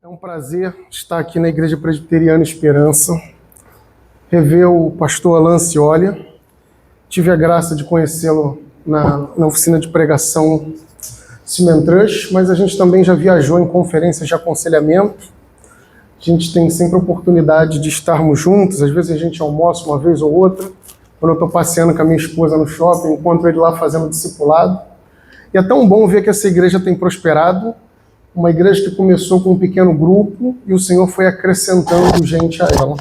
É um prazer estar aqui na Igreja Presbiteriana Esperança, rever o pastor Alan Cioli. Tive a graça de conhecê-lo na oficina de pregação Cimentrush, mas a gente também já viajou em conferências de aconselhamento. A gente tem sempre a oportunidade de estarmos juntos, às vezes a gente almoça uma vez ou outra. Quando eu estou passeando com a minha esposa no shopping, encontro ele lá fazendo discipulado. E é tão bom ver que essa igreja tem prosperado, uma igreja que começou com um pequeno grupo e o Senhor foi acrescentando gente a ela.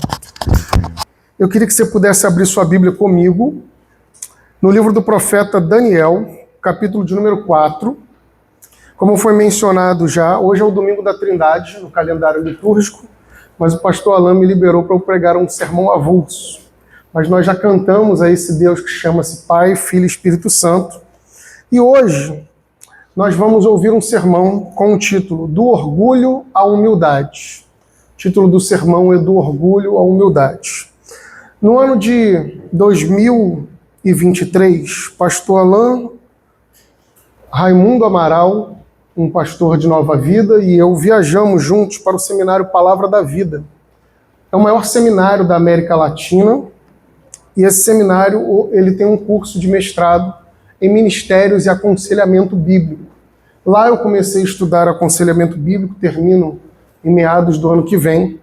Eu queria que você pudesse abrir sua Bíblia comigo no livro do profeta Daniel, capítulo de número 4. Como foi mencionado já, hoje é o domingo da Trindade, no calendário litúrgico, mas o pastor Alan me liberou para eu pregar um sermão avulso. Mas nós já cantamos a esse Deus que chama-se Pai, Filho e Espírito Santo. E hoje nós vamos ouvir um sermão com o título Do Orgulho à Humildade. O título do sermão é Do Orgulho à Humildade. No ano de 2023, pastor Alan Raimundo Amaral, um pastor de Nova Vida, e eu viajamos juntos para o seminário Palavra da Vida. É o maior seminário da América Latina, e esse seminário ele tem um curso de mestrado em Ministérios e Aconselhamento Bíblico. Lá eu comecei a estudar aconselhamento bíblico, termino em meados do ano que vem.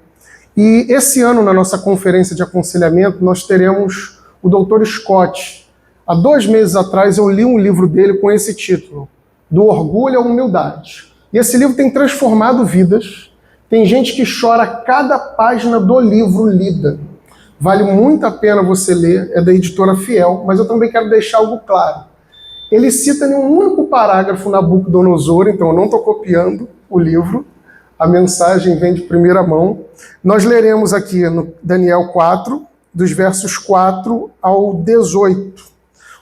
E esse ano, na nossa conferência de aconselhamento, nós teremos o Dr. Scott. Há 2 meses atrás eu li um livro dele com esse título, Do Orgulho à Humildade. E esse livro tem transformado vidas. Tem gente que chora a cada página do livro lida. Vale muito a pena você ler, é da editora Fiel, mas eu também quero deixar algo claro. Ele cita em um único parágrafo Nabucodonosor, então eu não estou copiando o livro, a mensagem vem de primeira mão. Nós leremos aqui no Daniel 4, dos versos 4 ao 18.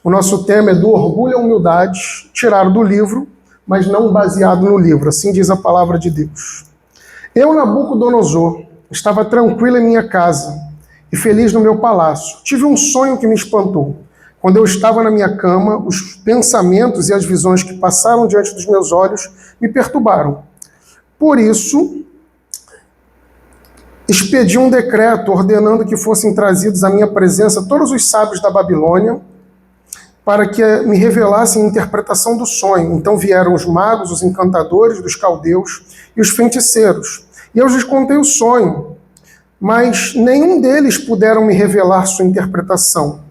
O nosso tema é do orgulho à humildade, tirado do livro, mas não baseado no livro, assim diz a palavra de Deus. Eu, Nabucodonosor, estava tranquilo em minha casa e feliz no meu palácio. Tive um sonho que me espantou. Quando eu estava na minha cama, os pensamentos e as visões que passaram diante dos meus olhos me perturbaram. Por isso, expedi um decreto ordenando que fossem trazidos à minha presença todos os sábios da Babilônia para que me revelassem a interpretação do sonho. Então vieram os magos, os encantadores dos caldeus e os feiticeiros. E eu lhes contei o sonho, mas nenhum deles puderam me revelar sua interpretação.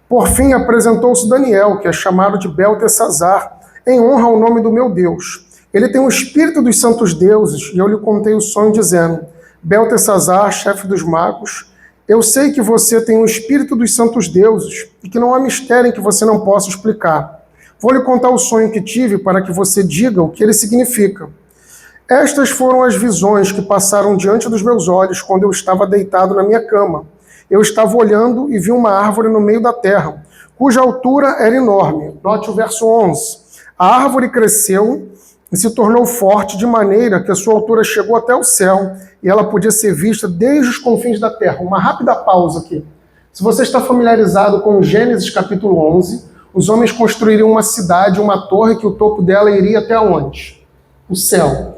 Por fim, apresentou-se Daniel, que é chamado de Beltesazar, em honra ao nome do meu Deus. Ele tem o espírito dos santos deuses, e eu lhe contei o sonho, dizendo: Beltesazar, chefe dos magos, eu sei que você tem o espírito dos santos deuses, e que não há mistério em que você não possa explicar. Vou lhe contar o sonho que tive, para que você diga o que ele significa. Estas foram as visões que passaram diante dos meus olhos quando eu estava deitado na minha cama. Eu estava olhando e vi uma árvore no meio da terra, cuja altura era enorme. Note o verso 11. A árvore cresceu e se tornou forte de maneira que a sua altura chegou até o céu e ela podia ser vista desde os confins da terra. Uma rápida pausa aqui. Se você está familiarizado com Gênesis capítulo 11, os homens construiriam uma cidade, uma torre, que o topo dela iria até onde? O céu.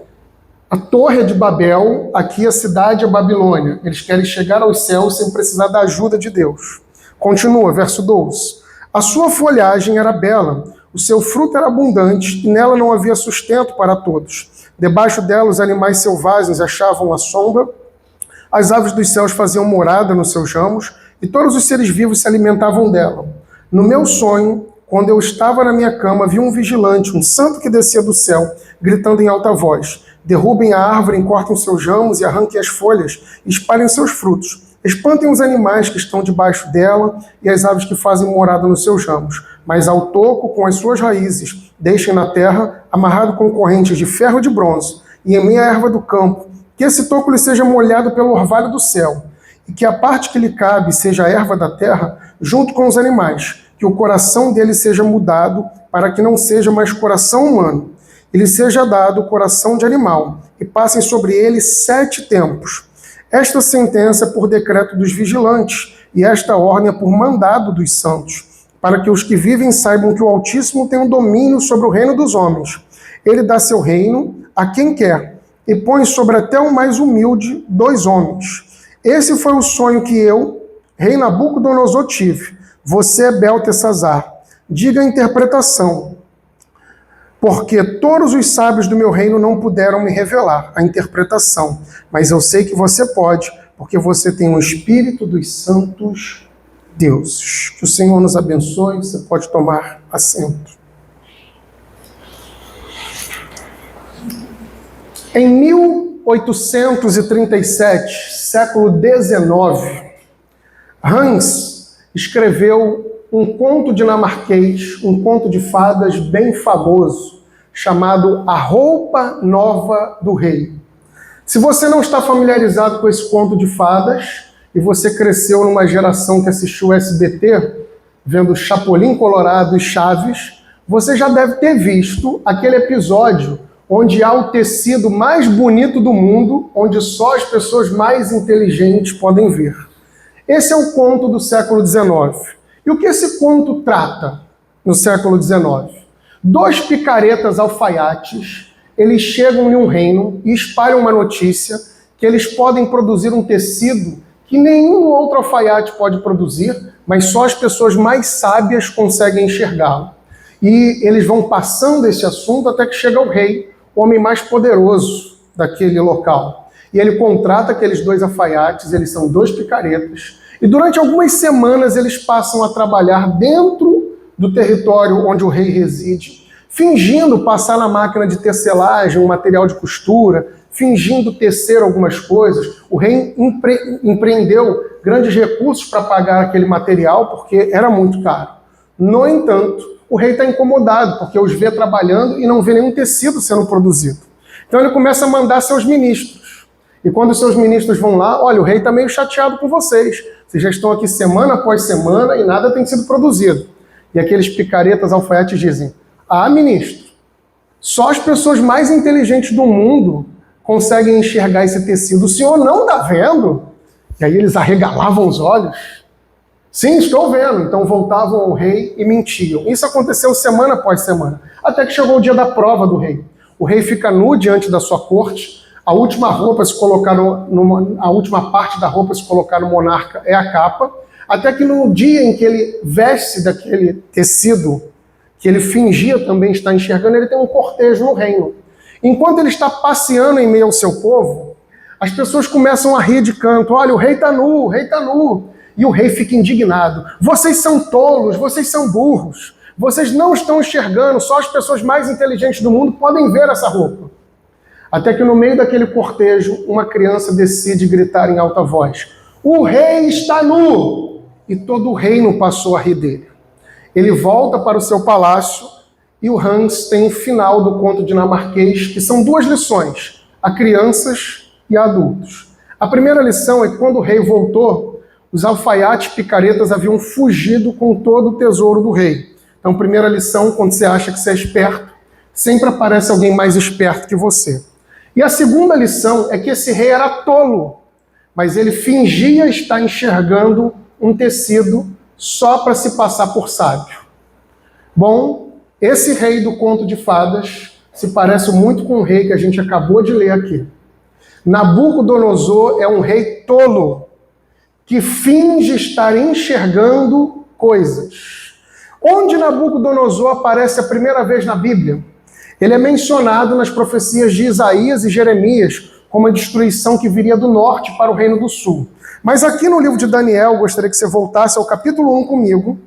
A torre é de Babel, aqui a cidade é Babilônia. Eles querem chegar aos céus sem precisar da ajuda de Deus. Continua, verso 12. A sua folhagem era bela, o seu fruto era abundante, e nela não havia sustento para todos. Debaixo dela os animais selvagens achavam a sombra, as aves dos céus faziam morada nos seus ramos, e todos os seres vivos se alimentavam dela. No meu sonho, quando eu estava na minha cama, vi um vigilante, um santo que descia do céu, gritando em alta voz: derrubem a árvore, cortem seus ramos e arranquem as folhas, e espalhem seus frutos. Espantem os animais que estão debaixo dela e as aves que fazem morada nos seus ramos. Mas ao toco, com as suas raízes, deixem na terra, amarrado com correntes de ferro e de bronze, e em meia erva do campo, que esse toco lhe seja molhado pelo orvalho do céu, e que a parte que lhe cabe seja a erva da terra, junto com os animais, que o coração dele seja mudado, para que não seja mais coração humano, e lhe seja dado o coração de animal, e passem sobre ele 7 tempos. Esta sentença é por decreto dos vigilantes, e esta ordem é por mandado dos santos, para que os que vivem saibam que o Altíssimo tem um domínio sobre o reino dos homens. Ele dá seu reino a quem quer, e põe sobre até o mais humilde 2 homens. Esse foi o sonho que eu, rei Nabucodonosor, tive. Você é Beltesazar. Diga a interpretação, porque todos os sábios do meu reino não puderam me revelar a interpretação, mas eu sei que você pode, porque você tem o Espírito dos santos deuses. Que o Senhor nos abençoe, você pode tomar assento. Em 1837, século XIX, Hans escreveu um conto dinamarquês, um conto de fadas bem famoso, chamado A Roupa Nova do Rei. Se você não está familiarizado com esse conto de fadas, e você cresceu numa geração que assistiu SBT, vendo Chapolin Colorado e Chaves, você já deve ter visto aquele episódio onde há o tecido mais bonito do mundo, onde só as pessoas mais inteligentes podem ver. Esse é o conto do século XIX. E o que esse conto trata no século XIX? 2 picaretas alfaiates, eles chegam em um reino e espalham uma notícia que eles podem produzir um tecido que nenhum outro alfaiate pode produzir, mas só as pessoas mais sábias conseguem enxergá-lo. E eles vão passando esse assunto até que chega o rei, o homem mais poderoso daquele local. E ele contrata aqueles 2 alfaiates, eles são 2 picaretas, e durante algumas semanas eles passam a trabalhar dentro do território onde o rei reside, fingindo passar na máquina de tecelagem, um material de costura, fingindo tecer algumas coisas. O rei empreendeu grandes recursos para pagar aquele material, porque era muito caro. No entanto, o rei está incomodado, porque os vê trabalhando e não vê nenhum tecido sendo produzido. Então ele começa a mandar seus ministros. E quando os seus ministros vão lá, olha, o rei está meio chateado com vocês. Vocês já estão aqui semana após semana e nada tem sido produzido. E aqueles picaretas alfaiates dizem, ministro, só as pessoas mais inteligentes do mundo conseguem enxergar esse tecido. O senhor não está vendo? E aí eles arregalavam os olhos. Sim, estou vendo. Então voltavam ao rei e mentiam. Isso aconteceu semana após semana, até que chegou o dia da prova do rei. O rei fica nu diante da sua corte. A última parte da roupa a se colocar no monarca é a capa, até que no dia em que ele veste daquele tecido, que ele fingia também estar enxergando, ele tem um cortejo no reino. Enquanto ele está passeando em meio ao seu povo, as pessoas começam a rir de canto. Olha, o rei está nu, o rei está nu. E o rei fica indignado. Vocês são tolos, vocês são burros. Vocês não estão enxergando, só as pessoas mais inteligentes do mundo podem ver essa roupa. Até que no meio daquele cortejo, uma criança decide gritar em alta voz, o rei está nu! E todo o reino passou a rir dele. Ele volta para o seu palácio e o Hans tem o final do conto dinamarquês, que são 2 lições, a crianças e a adultos. A primeira lição é que quando o rei voltou, os alfaiates picaretas haviam fugido com todo o tesouro do rei. Então, primeira lição, quando você acha que você é esperto, sempre aparece alguém mais esperto que você. E a segunda lição é que esse rei era tolo, mas ele fingia estar enxergando um tecido só para se passar por sábio. Bom, esse rei do conto de fadas se parece muito com o rei que a gente acabou de ler aqui. Nabucodonosor é um rei tolo, que finge estar enxergando coisas. Onde Nabucodonosor aparece a primeira vez na Bíblia? Ele é mencionado nas profecias de Isaías e Jeremias como a destruição que viria do norte para o reino do sul. Mas aqui no livro de Daniel, gostaria que você voltasse ao capítulo 1 comigo,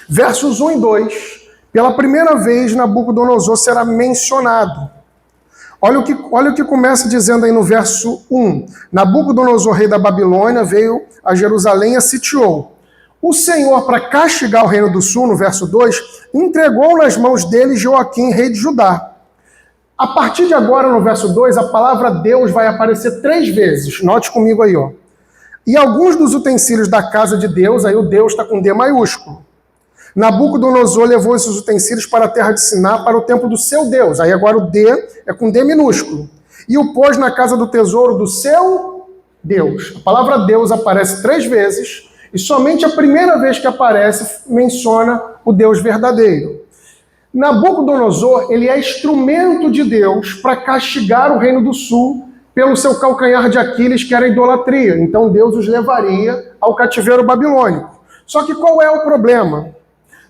versos 1 e 2. Pela primeira vez, Nabucodonosor será mencionado. Olha o que começa dizendo aí no verso 1. Nabucodonosor, rei da Babilônia, veio a Jerusalém e a sitiou. O Senhor, para castigar o reino do sul, no verso 2, entregou nas mãos dele Joaquim, rei de Judá. A partir de agora, no verso 2, a palavra Deus vai aparecer 3 vezes. Note comigo aí, ó. E alguns dos utensílios da casa de Deus, aí o Deus está com D maiúsculo. Nabucodonosor levou esses utensílios para a terra de Siná, para o templo do seu Deus. Aí agora o D é com D minúsculo. E o pôs na casa do tesouro do seu Deus. A palavra Deus aparece 3 vezes, e somente a primeira vez que aparece menciona o Deus verdadeiro. Nabucodonosor, ele é instrumento de Deus para castigar o Reino do Sul pelo seu calcanhar de Aquiles, que era a idolatria. Então Deus os levaria ao cativeiro babilônico. Só que qual é o problema?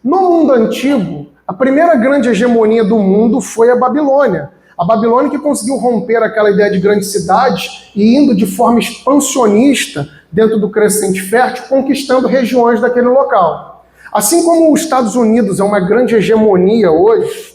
No mundo antigo, a primeira grande hegemonia do mundo foi a Babilônia. A Babilônia que conseguiu romper aquela ideia de grandes cidades e indo de forma expansionista dentro do crescente fértil, conquistando regiões daquele local. Assim como os Estados Unidos é uma grande hegemonia hoje,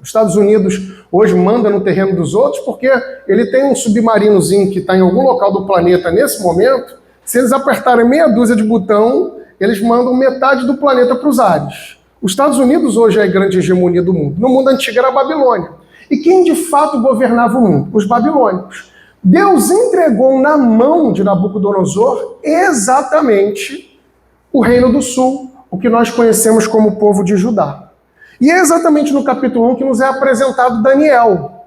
os Estados Unidos hoje manda no terreno dos outros porque ele tem um submarinozinho que está em algum local do planeta nesse momento. Se eles apertarem meia dúzia de botão, eles mandam metade do planeta para os ares. Os Estados Unidos hoje é a grande hegemonia do mundo. No mundo antigo era a Babilônia. E quem de fato governava o mundo? Os babilônicos. Deus entregou na mão de Nabucodonosor exatamente o Reino do Sul, o que nós conhecemos como povo de Judá. E é exatamente no capítulo 1 que nos é apresentado Daniel.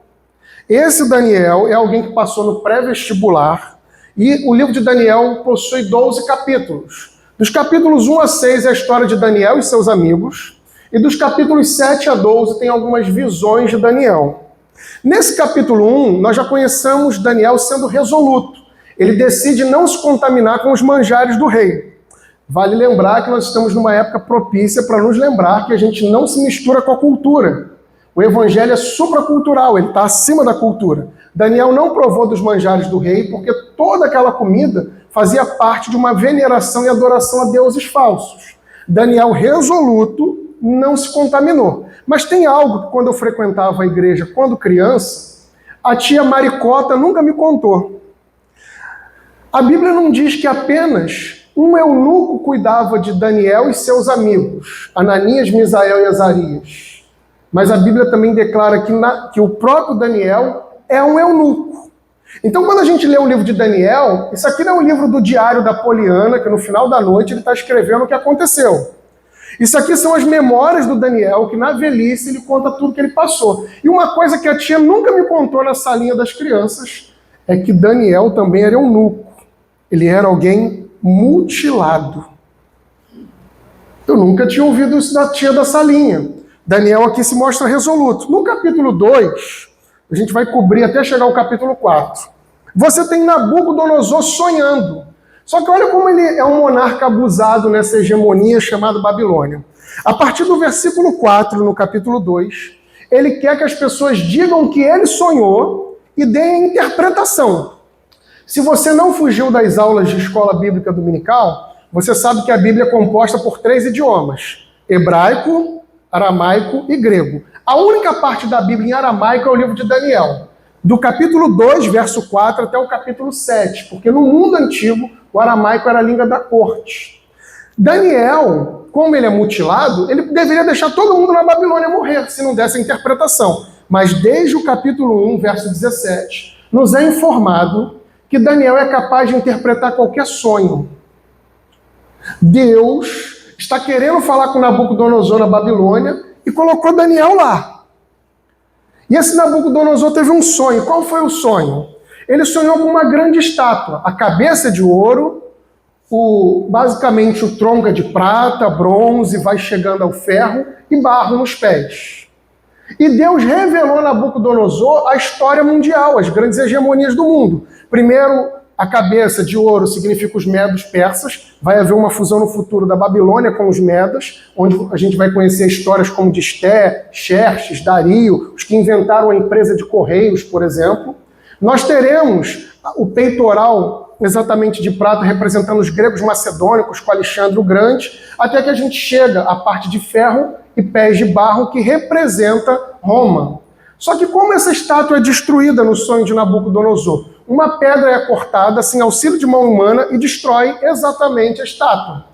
Esse Daniel é alguém que passou no pré-vestibular e o livro de Daniel possui 12 capítulos. Dos capítulos 1 a 6 é a história de Daniel e seus amigos, e dos capítulos 7 a 12 tem algumas visões de Daniel. Nesse capítulo 1, nós já conhecemos Daniel sendo resoluto. Ele decide não se contaminar com os manjares do rei. Vale lembrar que nós estamos numa época propícia para nos lembrar que a gente não se mistura com a cultura. O evangelho é supracultural, ele está acima da cultura. Daniel não provou dos manjares do rei porque toda aquela comida fazia parte de uma veneração e adoração a deuses falsos. Daniel, resoluto, não se contaminou. Mas tem algo que quando eu frequentava a igreja, quando criança, a tia Maricota nunca me contou. A Bíblia não diz que apenas um eunuco cuidava de Daniel e seus amigos, Ananias, Misael e Azarias. Mas a Bíblia também declara que o próprio Daniel é um eunuco. Então, quando a gente lê o livro de Daniel, isso aqui não é um livro do diário da Poliana, que no final da noite ele está escrevendo o que aconteceu. Isso aqui são as memórias do Daniel, que na velhice ele conta tudo que ele passou. E uma coisa que a tia nunca me contou na salinha das crianças é que Daniel também era eunuco. Ele era alguém mutilado. Eu nunca tinha ouvido isso da tia da salinha. Daniel aqui se mostra resoluto. No capítulo 2, a gente vai cobrir até chegar ao capítulo 4. Você tem Nabucodonosor sonhando. Só que olha como ele é um monarca abusado nessa hegemonia chamada Babilônia. A partir do versículo 4, no capítulo 2, ele quer que as pessoas digam que ele sonhou e deem a interpretação. Se você não fugiu das aulas de escola bíblica dominical, você sabe que a Bíblia é composta por 3 idiomas: hebraico, aramaico e grego. A única parte da Bíblia em aramaico é o livro de Daniel, do capítulo 2, verso 4, até o capítulo 7, porque no mundo antigo o aramaico era a língua da corte. Daniel, como ele é mutilado, ele deveria deixar todo mundo na Babilônia morrer, se não desse a interpretação. Mas desde o capítulo 1, verso 17, nos é informado que Daniel é capaz de interpretar qualquer sonho. Deus está querendo falar com Nabucodonosor na Babilônia e colocou Daniel lá. E esse Nabucodonosor teve um sonho. Qual foi o sonho? Ele sonhou com uma grande estátua. A cabeça de ouro, basicamente o tronco é de prata, bronze, vai chegando ao ferro e barro nos pés. E Deus revelou a Nabucodonosor a história mundial, as grandes hegemonias do mundo. Primeiro, a cabeça de ouro significa os medos persas. Vai haver uma fusão no futuro da Babilônia com os medas, onde a gente vai conhecer histórias como de Esté, Xerxes, Dario, os que inventaram a empresa de correios, por exemplo. Nós teremos o peitoral exatamente de prata representando os gregos macedônicos com Alexandre o Grande, até que a gente chega à parte de ferro e pés de barro que representa Roma. Só que como essa estátua é destruída no sonho de Nabucodonosor? Uma pedra é cortada sem auxílio de mão humana e destrói exatamente a estátua.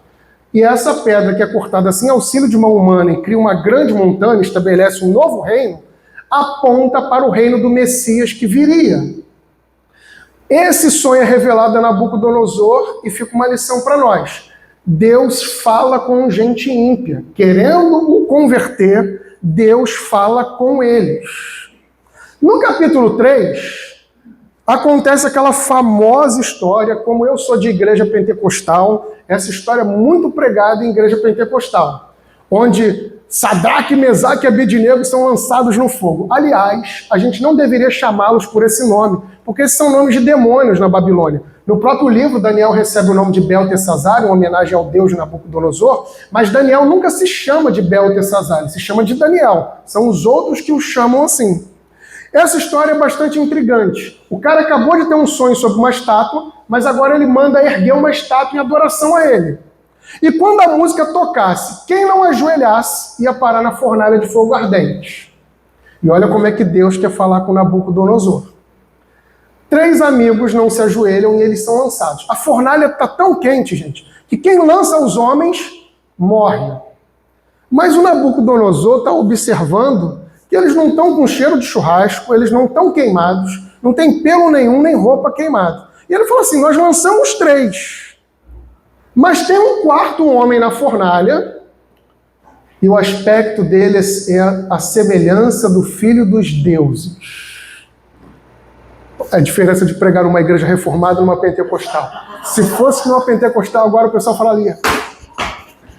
E essa pedra que é cortada sem auxílio de mão humana e cria uma grande montanha, estabelece um novo reino, aponta para o reino do Messias que viria. Esse sonho é revelado a Nabucodonosor e fica uma lição para nós. Deus fala com gente ímpia. Querendo o converter, Deus fala com eles. No capítulo 3, acontece aquela famosa história, como eu sou de igreja pentecostal, essa história é muito pregada em igreja pentecostal, onde Sadraque, Mesaque e Abednego são lançados no fogo. Aliás, a gente não deveria chamá-los por esse nome, porque esses são nomes de demônios na Babilônia. No próprio livro, Daniel recebe o nome de Beltesazar, em homenagem ao deus Nabucodonosor, mas Daniel nunca se chama de Beltesazar, ele se chama de Daniel. São os outros que o chamam assim. Essa história é bastante intrigante. O cara acabou de ter um sonho sobre uma estátua, mas agora ele manda erguer uma estátua em adoração a ele. E quando a música tocasse, quem não ajoelhasse ia parar na fornalha de fogo ardente. E olha como é que Deus quer falar com Nabucodonosor. 3 amigos não se ajoelham e eles são lançados. A fornalha está tão quente, gente, que quem lança os homens morre. Mas o Nabucodonosor está observando que eles não estão com cheiro de churrasco, eles não estão queimados, não tem pelo nenhum, nem roupa queimada. E ele falou assim, nós lançamos 3. Mas tem um 4º homem na fornalha, e o aspecto dele é a semelhança do Filho dos Deuses. A diferença de pregar numa igreja reformada e numa pentecostal. Se fosse numa pentecostal, agora o pessoal falaria,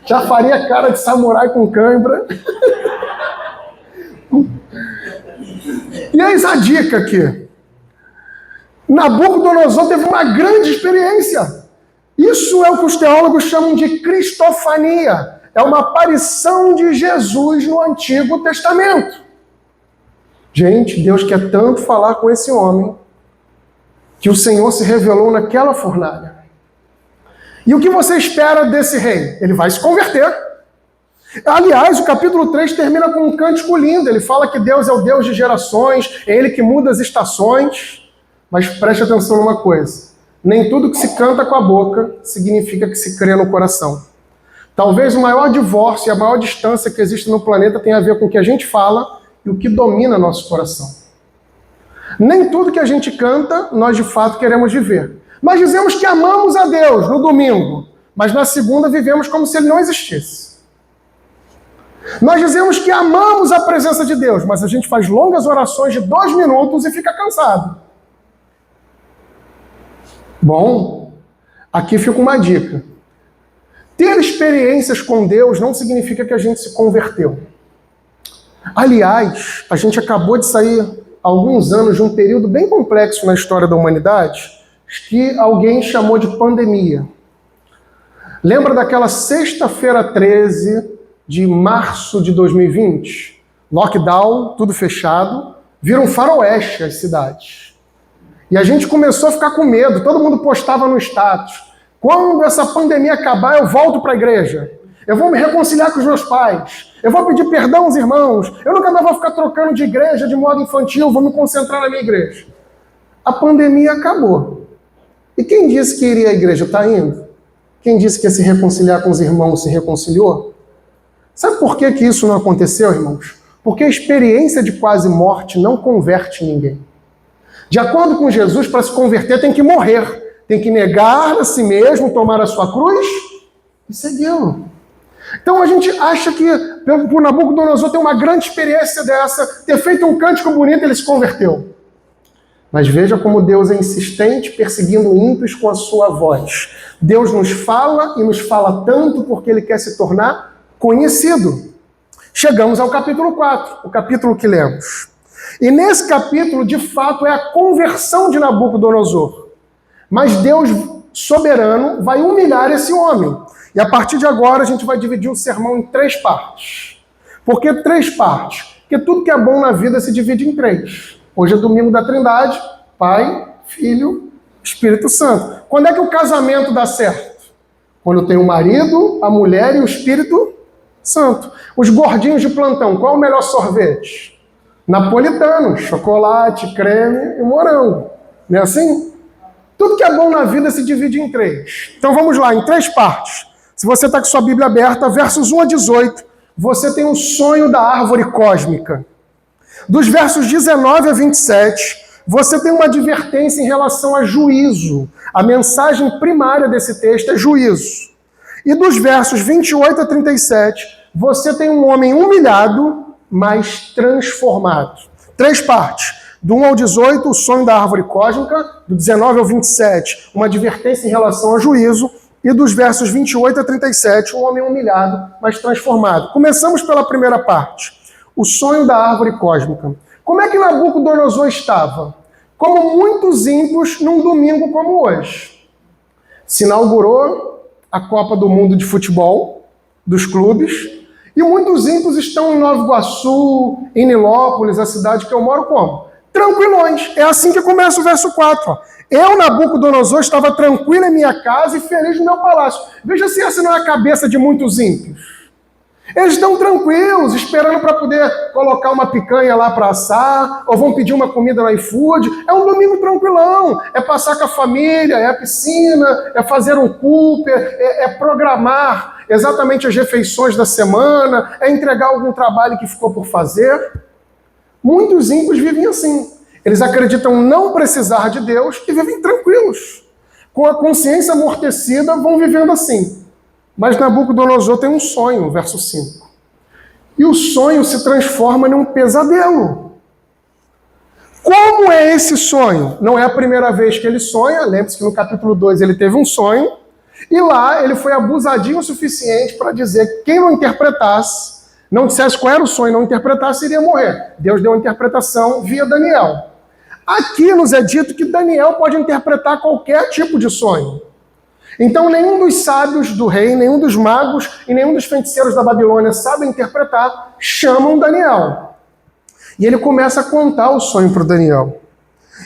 já faria cara de samurai com cãibra. E eis a dica aqui. Nabucodonosor teve uma grande experiência. Isso é o que os teólogos chamam de cristofania. É uma aparição de Jesus no Antigo Testamento. Gente, Deus quer tanto falar com esse homem que o Senhor se revelou naquela fornalha. E o que você espera desse rei? Ele vai se converter. Aliás, o capítulo 3 termina com um cântico lindo. Ele fala que Deus é o Deus de gerações, é Ele que muda as estações. Mas preste atenção numa coisa. Nem tudo que se canta com a boca significa que se crê no coração. Talvez o maior divórcio e a maior distância que existe no planeta tenha a ver com o que a gente fala e o que domina nosso coração. Nem tudo que a gente canta, nós de fato queremos viver. Nós dizemos que amamos a Deus no domingo, mas na segunda vivemos como se Ele não existisse. Nós dizemos que amamos a presença de Deus, mas a gente faz longas orações de 2 minutos e fica cansado. Bom, aqui fica uma dica. Ter experiências com Deus não significa que a gente se converteu. Aliás, a gente acabou de sair há alguns anos de um período bem complexo na história da humanidade, que alguém chamou de pandemia. Lembra daquela sexta-feira 13 de março de 2020? Lockdown, tudo fechado, vira um faroeste as cidades. E a gente começou a ficar com medo, todo mundo postava no status. Quando essa pandemia acabar, eu volto para a igreja. Eu vou me reconciliar com os meus pais. Eu vou pedir perdão aos irmãos. Eu nunca mais vou ficar trocando de igreja de modo infantil, vou me concentrar na minha igreja. A pandemia acabou. E quem disse que iria à igreja? Está indo? Quem disse que ia se reconciliar com os irmãos se reconciliou? Sabe por que isso não aconteceu, irmãos? Porque a experiência de quase morte não converte ninguém. De acordo com Jesus, para se converter tem que morrer. Tem que negar a si mesmo, tomar a sua cruz e segui-lo. Então a gente acha que por Nabucodonosor ter uma grande experiência dessa, ter feito um cântico bonito, ele se converteu. Mas veja como Deus é insistente, perseguindo ímpios com a sua voz. Deus nos fala e nos fala tanto porque Ele quer se tornar conhecido. Chegamos ao capítulo 4, o capítulo que lemos. E nesse capítulo, de fato, é a conversão de Nabucodonosor. Mas Deus, soberano, vai humilhar esse homem. E a partir de agora a gente vai dividir o sermão em 3 partes. Por que 3 partes? Porque tudo que é bom na vida se divide em 3. Hoje é domingo da Trindade, Pai, Filho, Espírito Santo. Quando é que o casamento dá certo? Quando tem o marido, a mulher e o Espírito Santo. Os gordinhos de plantão, qual é o melhor sorvete? Napolitano, chocolate, creme e morango. Não é assim? Tudo que é bom na vida se divide em 3. Então vamos lá, em 3 partes. Se você está com sua Bíblia aberta, versos 1 a 18, você tem um sonho da árvore cósmica. Dos versos 19 a 27, você tem uma advertência em relação a juízo. A mensagem primária desse texto é juízo. E dos versos 28 a 37, você tem um homem humilhado, mas transformado. 3 partes. Do 1 ao 18, o sonho da árvore cósmica. Do 19 ao 27, uma advertência em relação ao juízo. e dos versos 28 a 37, um homem humilhado, mas transformado. Começamos pela primeira parte, o sonho da árvore cósmica. Como é que Nabucodonosor estava? Como muitos ímpios num domingo como hoje. Se inaugurou a Copa do Mundo de Futebol, dos clubes, e muitos ímpios estão em Nova Iguaçu, em Nilópolis, a cidade que eu moro, como? Tranquilões. É assim que começa o verso 4. Ó. Eu, Nabucodonosor, estava tranquilo em minha casa e feliz no meu palácio. Veja se essa não é a cabeça de muitos ímpios. Eles estão tranquilos, esperando para poder colocar uma picanha lá para assar, ou vão pedir uma comida no iFood. É um domingo tranquilão, é passar com a família, é a piscina, é fazer um Cooper, é programar exatamente as refeições da semana, é entregar algum trabalho que ficou por fazer. Muitos ímpios vivem assim. Eles acreditam não precisar de Deus e vivem tranquilos. Com a consciência amortecida, vão vivendo assim. Mas Nabucodonosor tem um sonho, verso 5. E o sonho se transforma num pesadelo. Como é esse sonho? Não é a primeira vez que ele sonha. Lembre-se que no capítulo 2 ele teve um sonho. E lá ele foi abusadinho o suficiente para dizer que quem não interpretasse, não dissesse qual era o sonho, não interpretasse, iria morrer. Deus deu a interpretação via Daniel. Aqui nos é dito que Daniel pode interpretar qualquer tipo de sonho. Então, nenhum dos sábios do rei, nenhum dos magos e nenhum dos feiticeiros da Babilônia sabe interpretar, chamam Daniel. E ele começa a contar o sonho para o Daniel.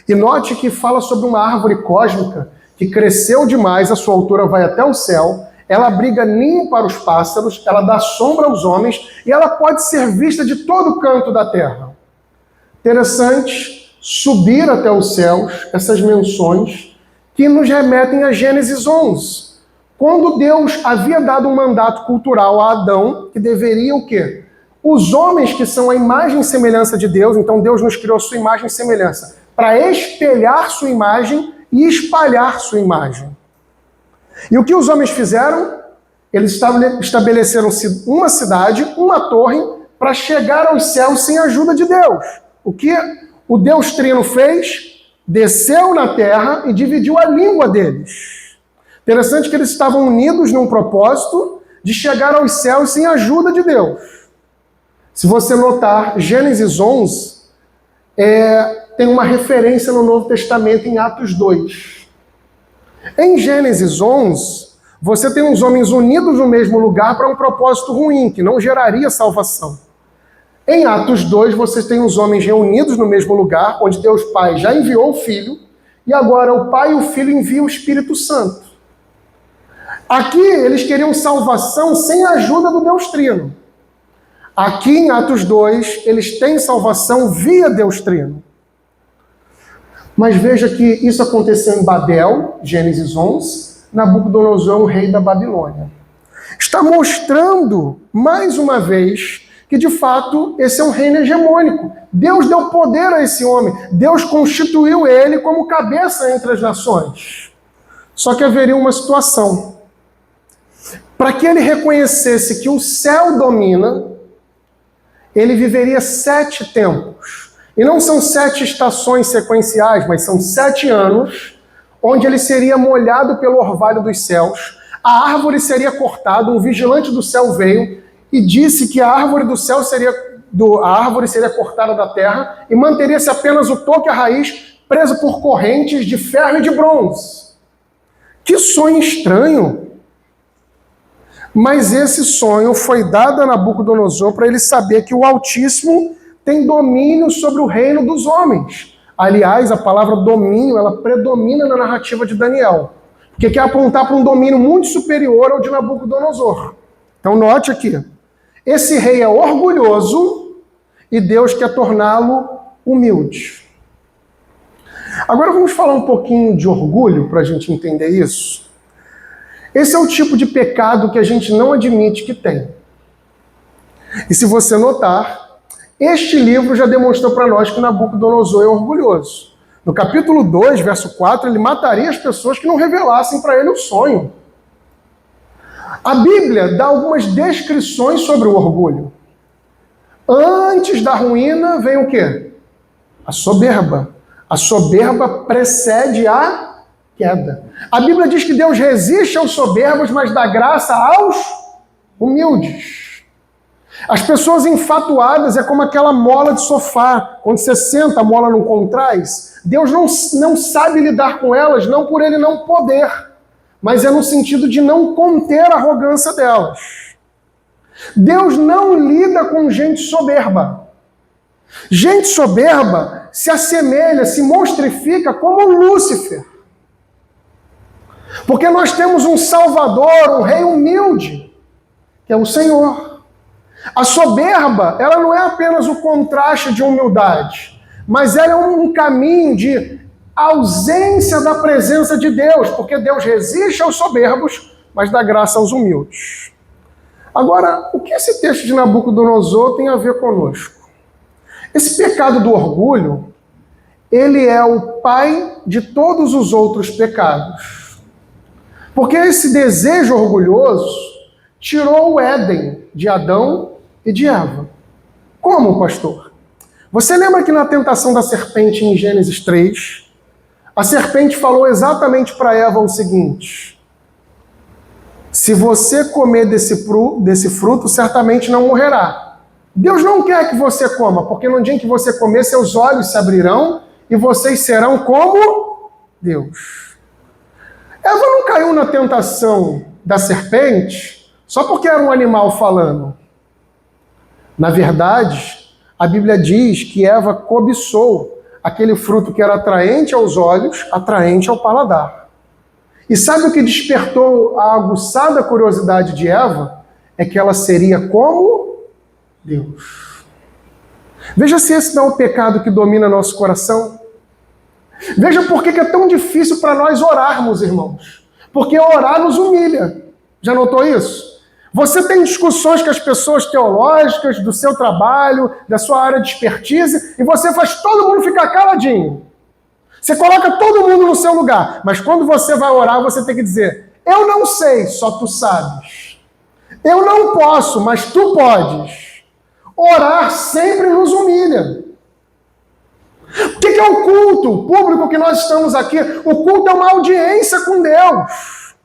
E note que fala sobre uma árvore cósmica que cresceu demais, a sua altura vai até o céu, ela abriga ninho para os pássaros, ela dá sombra aos homens e ela pode ser vista de todo canto da terra. Interessante subir até os céus, essas menções, que nos remetem a Gênesis 11. Quando Deus havia dado um mandato cultural a Adão, que deveria o quê? Os homens que são a imagem e semelhança de Deus, então Deus nos criou sua imagem e semelhança, para espelhar sua imagem e espalhar sua imagem. E o que os homens fizeram? Eles estabeleceram uma cidade, uma torre, para chegar aos céus sem a ajuda de Deus. O que o Deus Trino fez? Desceu na terra e dividiu a língua deles. Interessante que eles estavam unidos num propósito de chegar aos céus sem a ajuda de Deus. Se você notar, Gênesis 11 tem uma referência no Novo Testamento em Atos 2. Em Gênesis 11, você tem os homens unidos no mesmo lugar para um propósito ruim, que não geraria salvação. Em Atos 2, vocês têm os homens reunidos no mesmo lugar, onde Deus Pai já enviou o Filho, e agora o Pai e o Filho enviam o Espírito Santo. Aqui, eles queriam salvação sem a ajuda do Deus Trino. Aqui, em Atos 2, eles têm salvação via Deus Trino. Mas veja que isso aconteceu em Babel, Gênesis 11, Nabucodonosor, o rei da Babilônia. Está mostrando, mais uma vez, que de fato esse é um reino hegemônico. Deus deu poder a esse homem. Deus constituiu ele como cabeça entre as nações. Só que haveria uma situação. Para que ele reconhecesse que o céu domina, ele viveria 7 tempos. E não são 7 estações sequenciais, mas são 7 anos, onde ele seria molhado pelo orvalho dos céus. A árvore seria cortada, um vigilante do céu veio e disse que a árvore do céu seria cortada da terra e manteria-se apenas o toco e a raiz preso por correntes de ferro e de bronze. Que sonho estranho! Mas esse sonho foi dado a Nabucodonosor para ele saber que o Altíssimo tem domínio sobre o reino dos homens. Aliás, a palavra domínio, ela predomina na narrativa de Daniel, porque quer apontar para um domínio muito superior ao de Nabucodonosor. Então note aqui, esse rei é orgulhoso e Deus quer torná-lo humilde. Agora vamos falar um pouquinho de orgulho para a gente entender isso. Esse é o tipo de pecado que a gente não admite que tem. E se você notar, este livro já demonstrou para nós que Nabucodonosor é orgulhoso. No capítulo 2, verso 4, ele mataria as pessoas que não revelassem para ele o sonho. A Bíblia dá algumas descrições sobre o orgulho. Antes da ruína vem o quê? A soberba. A soberba precede a queda. A Bíblia diz que Deus resiste aos soberbos, mas dá graça aos humildes. As pessoas enfatuadas é como aquela mola de sofá. Quando você senta, a mola não contrai. Deus não sabe lidar com elas, não por ele não poder, mas é no sentido de não conter a arrogância delas. Deus não lida com gente soberba. Gente soberba se assemelha, se monstrifica como Lúcifer. Porque nós temos um Salvador, um Rei humilde, que é o Senhor. A soberba, ela não é apenas o contraste de humildade, mas ela é um caminho de ausência da presença de Deus, porque Deus resiste aos soberbos, mas dá graça aos humildes. Agora, o que esse texto de Nabucodonosor tem a ver conosco? Esse pecado do orgulho, ele é o pai de todos os outros pecados. Porque esse desejo orgulhoso tirou o Éden de Adão e de Eva. Como, pastor? Você lembra que na tentação da serpente em Gênesis 3, a serpente falou exatamente para Eva o seguinte: se você comer desse fruto, certamente não morrerá. Deus não quer que você coma, porque no dia em que você comer, seus olhos se abrirão e vocês serão como Deus. Eva não caiu na tentação da serpente só porque era um animal falando. Na verdade, a Bíblia diz que Eva cobiçou aquele fruto que era atraente aos olhos, atraente ao paladar. E sabe o que despertou a aguçada curiosidade de Eva? É que ela seria como Deus. Veja se esse não é o pecado que domina nosso coração. Veja por que é tão difícil para nós orarmos, irmãos. Porque orar nos humilha. Já notou isso? Você tem discussões com as pessoas teológicas, do seu trabalho, da sua área de expertise, e você faz todo mundo ficar caladinho. Você coloca todo mundo no seu lugar, mas quando você vai orar, você tem que dizer: eu não sei, só tu sabes. Eu não posso, mas tu podes. Orar sempre nos humilha. O que é o culto? O público que nós estamos aqui, o culto é uma audiência com Deus.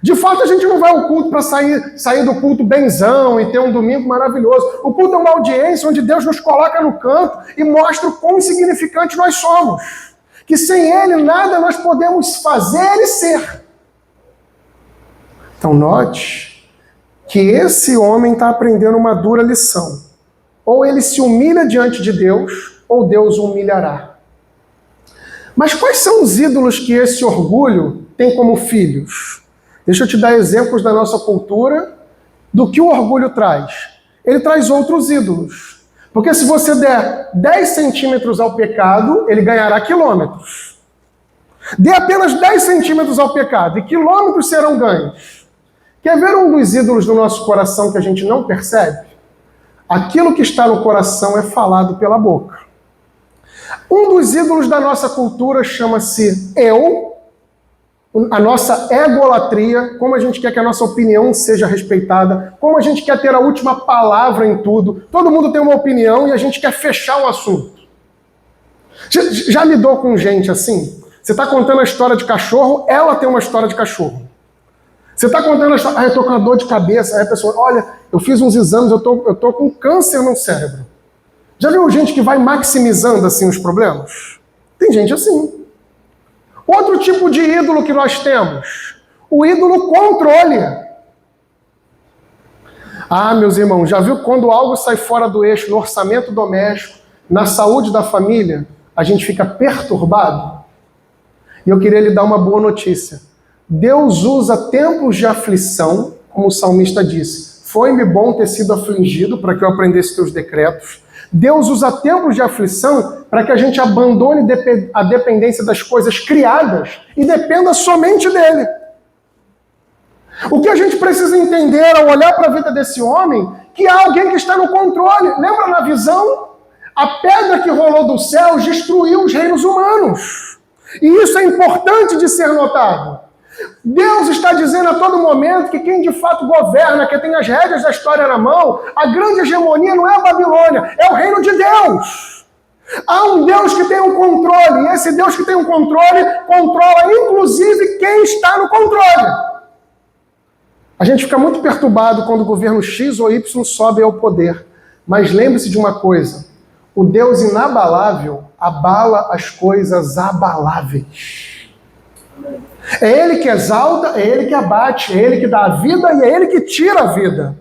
De fato, a gente não vai ao culto para sair do culto benzão e ter um domingo maravilhoso. O culto é uma audiência onde Deus nos coloca no canto e mostra o quão insignificante nós somos. Que sem Ele nada nós podemos fazer e ser. Então note que esse homem está aprendendo uma dura lição. Ou ele se humilha diante de Deus, ou Deus o humilhará. Mas quais são os ídolos que esse orgulho tem como filhos? Deixa eu te dar exemplos da nossa cultura do que o orgulho traz. Ele traz outros ídolos. Porque se você der 10 centímetros ao pecado, ele ganhará quilômetros. Dê apenas 10 centímetros ao pecado e quilômetros serão ganhos. Quer ver um dos ídolos do nosso coração que a gente não percebe? Aquilo que está no coração é falado pela boca. Um dos ídolos da nossa cultura chama-se eu. A nossa egolatria, como a gente quer que a nossa opinião seja respeitada, como a gente quer ter a última palavra em tudo. Todo mundo tem uma opinião e a gente quer fechar o assunto. Já lidou com gente assim? Você está contando a história de cachorro, ela tem uma história de cachorro. Você está contando a história, eu estou com uma dor de cabeça, aí a pessoa, olha, eu fiz uns exames, eu tô com câncer no cérebro. Já viu gente que vai maximizando assim os problemas? Tem gente assim. Outro tipo de ídolo que nós temos, o ídolo controle. Ah, meus irmãos, já viu quando algo sai fora do eixo no orçamento doméstico, na saúde da família, a gente fica perturbado? E eu queria lhe dar uma boa notícia. Deus usa tempos de aflição, como o salmista disse, foi-me bom ter sido afligido para que eu aprendesse teus decretos. Deus usa tempos de aflição para que a gente abandone a dependência das coisas criadas e dependa somente dele. O que a gente precisa entender ao olhar para a vida desse homem, que há alguém que está no controle. Lembra na visão? A pedra que rolou do céu destruiu os reinos humanos. E isso é importante de ser notado. Deus está dizendo a todo momento que quem de fato governa, que tem as rédeas da história na mão, a grande hegemonia não é a Babilônia, é o reino de Deus. Há um Deus que tem um controle, e esse Deus que tem um controle, controla inclusive quem está no controle. A gente fica muito perturbado quando o governo X ou Y sobe ao poder. Mas lembre-se de uma coisa, o Deus inabalável abala as coisas abaláveis. É Ele que exalta, é Ele que abate, é Ele que dá a vida e é Ele que tira a vida.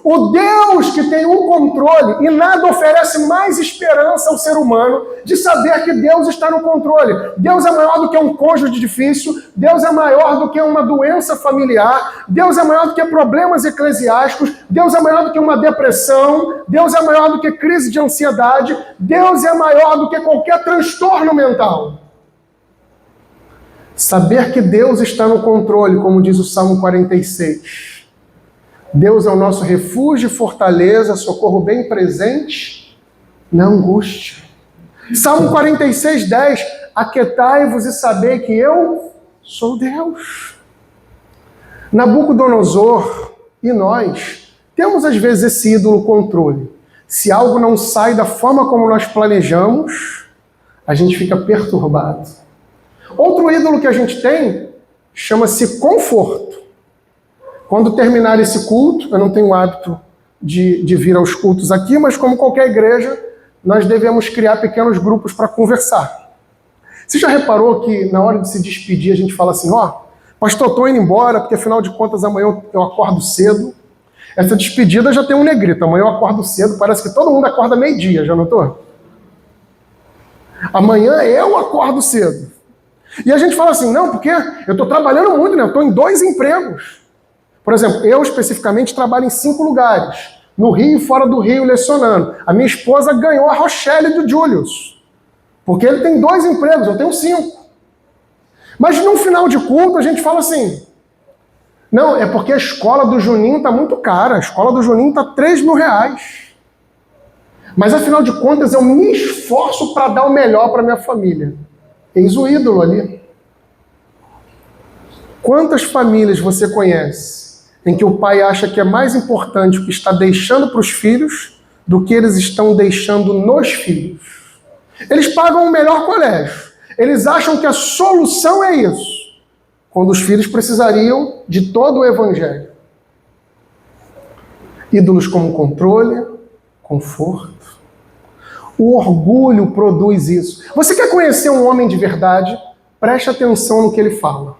O Deus que tem um controle, e nada oferece mais esperança ao ser humano de saber que Deus está no controle. Deus é maior do que um cônjuge difícil, Deus é maior do que uma doença familiar, Deus é maior do que problemas eclesiásticos, Deus é maior do que uma depressão, Deus é maior do que crise de ansiedade, Deus é maior do que qualquer transtorno mental. Saber que Deus está no controle, como diz o Salmo 46. Deus é o nosso refúgio e fortaleza, socorro bem presente na angústia. Salmo 46, 10. Aquietai-vos e sabei que eu sou Deus. Nabucodonosor e nós temos às vezes esse ídolo controle. Se algo não sai da forma como nós planejamos, a gente fica perturbado. Outro ídolo que a gente tem chama-se conforto. Quando terminar esse culto, eu não tenho o hábito de vir aos cultos aqui, mas como qualquer igreja, nós devemos criar pequenos grupos para conversar. Você já reparou que na hora de se despedir a gente fala assim, pastor, estou indo embora, porque afinal de contas amanhã eu acordo cedo. Essa despedida já tem um negrito, amanhã eu acordo cedo, parece que todo mundo acorda meio-dia, já notou? Amanhã eu acordo cedo. E a gente fala assim, não, porque eu estou trabalhando muito, né? Eu estou em 2 empregos. Por exemplo, eu especificamente trabalho em 5 lugares. No Rio e fora do Rio, lecionando. A minha esposa ganhou a Rochelle do Julius. Porque ele tem 2 empregos, eu tenho 5. Mas no final de culto a gente fala assim, não, é porque a escola do Juninho está muito cara. A escola do Juninho está R$3.000. Mas afinal de contas eu me esforço para dar o melhor para minha família. Eis o ídolo ali. Quantas famílias você conhece em que o pai acha que é mais importante o que está deixando para os filhos do que eles estão deixando nos filhos? Eles pagam o melhor colégio. Eles acham que a solução é isso, quando os filhos precisariam de todo o evangelho. Ídolos como controle, conforto. O orgulho produz isso. Você quer conhecer um homem de verdade? Preste atenção no que ele fala.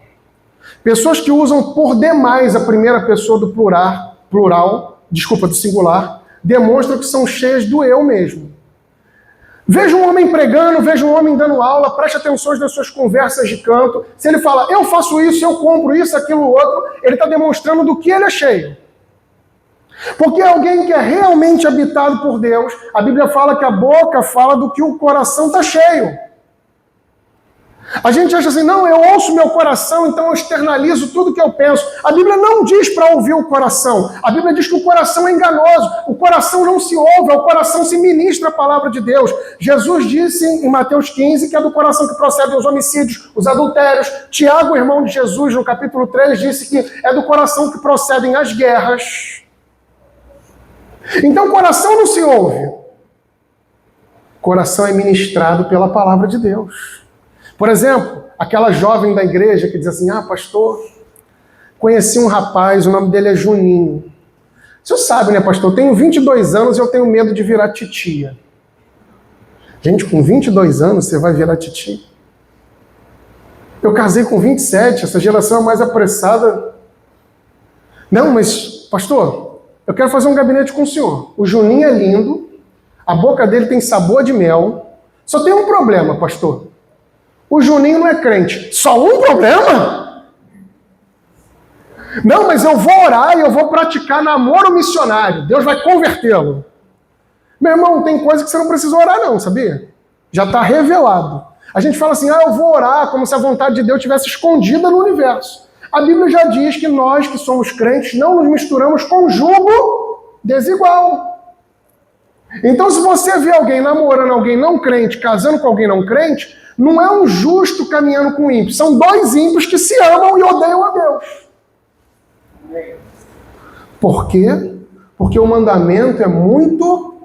Pessoas que usam por demais a primeira pessoa do do singular, demonstram que são cheias do eu mesmo. Veja um homem pregando, veja um homem dando aula, preste atenção nas suas conversas de canto. Se ele fala, eu faço isso, eu compro isso, aquilo, outro, ele está demonstrando do que ele é cheio. Porque alguém que é realmente habitado por Deus, a Bíblia fala que a boca fala do que o coração está cheio. A gente acha assim, não, eu ouço meu coração, então eu externalizo tudo que eu penso. A Bíblia não diz para ouvir o coração. A Bíblia diz que o coração é enganoso. O coração não se ouve, o coração se ministra a palavra de Deus. Jesus disse em Mateus 15 que é do coração que procedem os homicídios, os adultérios. Tiago, irmão de Jesus, no capítulo 3, disse que é do coração que procedem as guerras. Então o coração não se ouve. O coração é ministrado pela palavra de Deus. Por exemplo, aquela jovem da igreja que diz assim, pastor, conheci um rapaz, o nome dele é Juninho. O senhor sabe, né, pastor, eu tenho 22 anos e eu tenho medo de virar titia. Gente, com 22 anos você vai virar titia? Eu casei com 27, essa geração é mais apressada. Não, mas, pastor, eu quero fazer um gabinete com o senhor. O Juninho é lindo, a boca dele tem sabor de mel. Só tem um problema, pastor. O Juninho não é crente. Só um problema? Não, mas eu vou orar e eu vou praticar namoro missionário. Deus vai convertê-lo. Meu irmão, tem coisa que você não precisa orar não, sabia? Já está revelado. A gente fala assim, eu vou orar como se a vontade de Deus estivesse escondida no universo. A Bíblia já diz que nós que somos crentes não nos misturamos com jugo desigual. Então se você vê alguém namorando alguém não crente, casando com alguém não crente, não é um justo caminhando com um ímpio. São 2 ímpios que se amam e odeiam a Deus. Por quê? Porque o mandamento é muito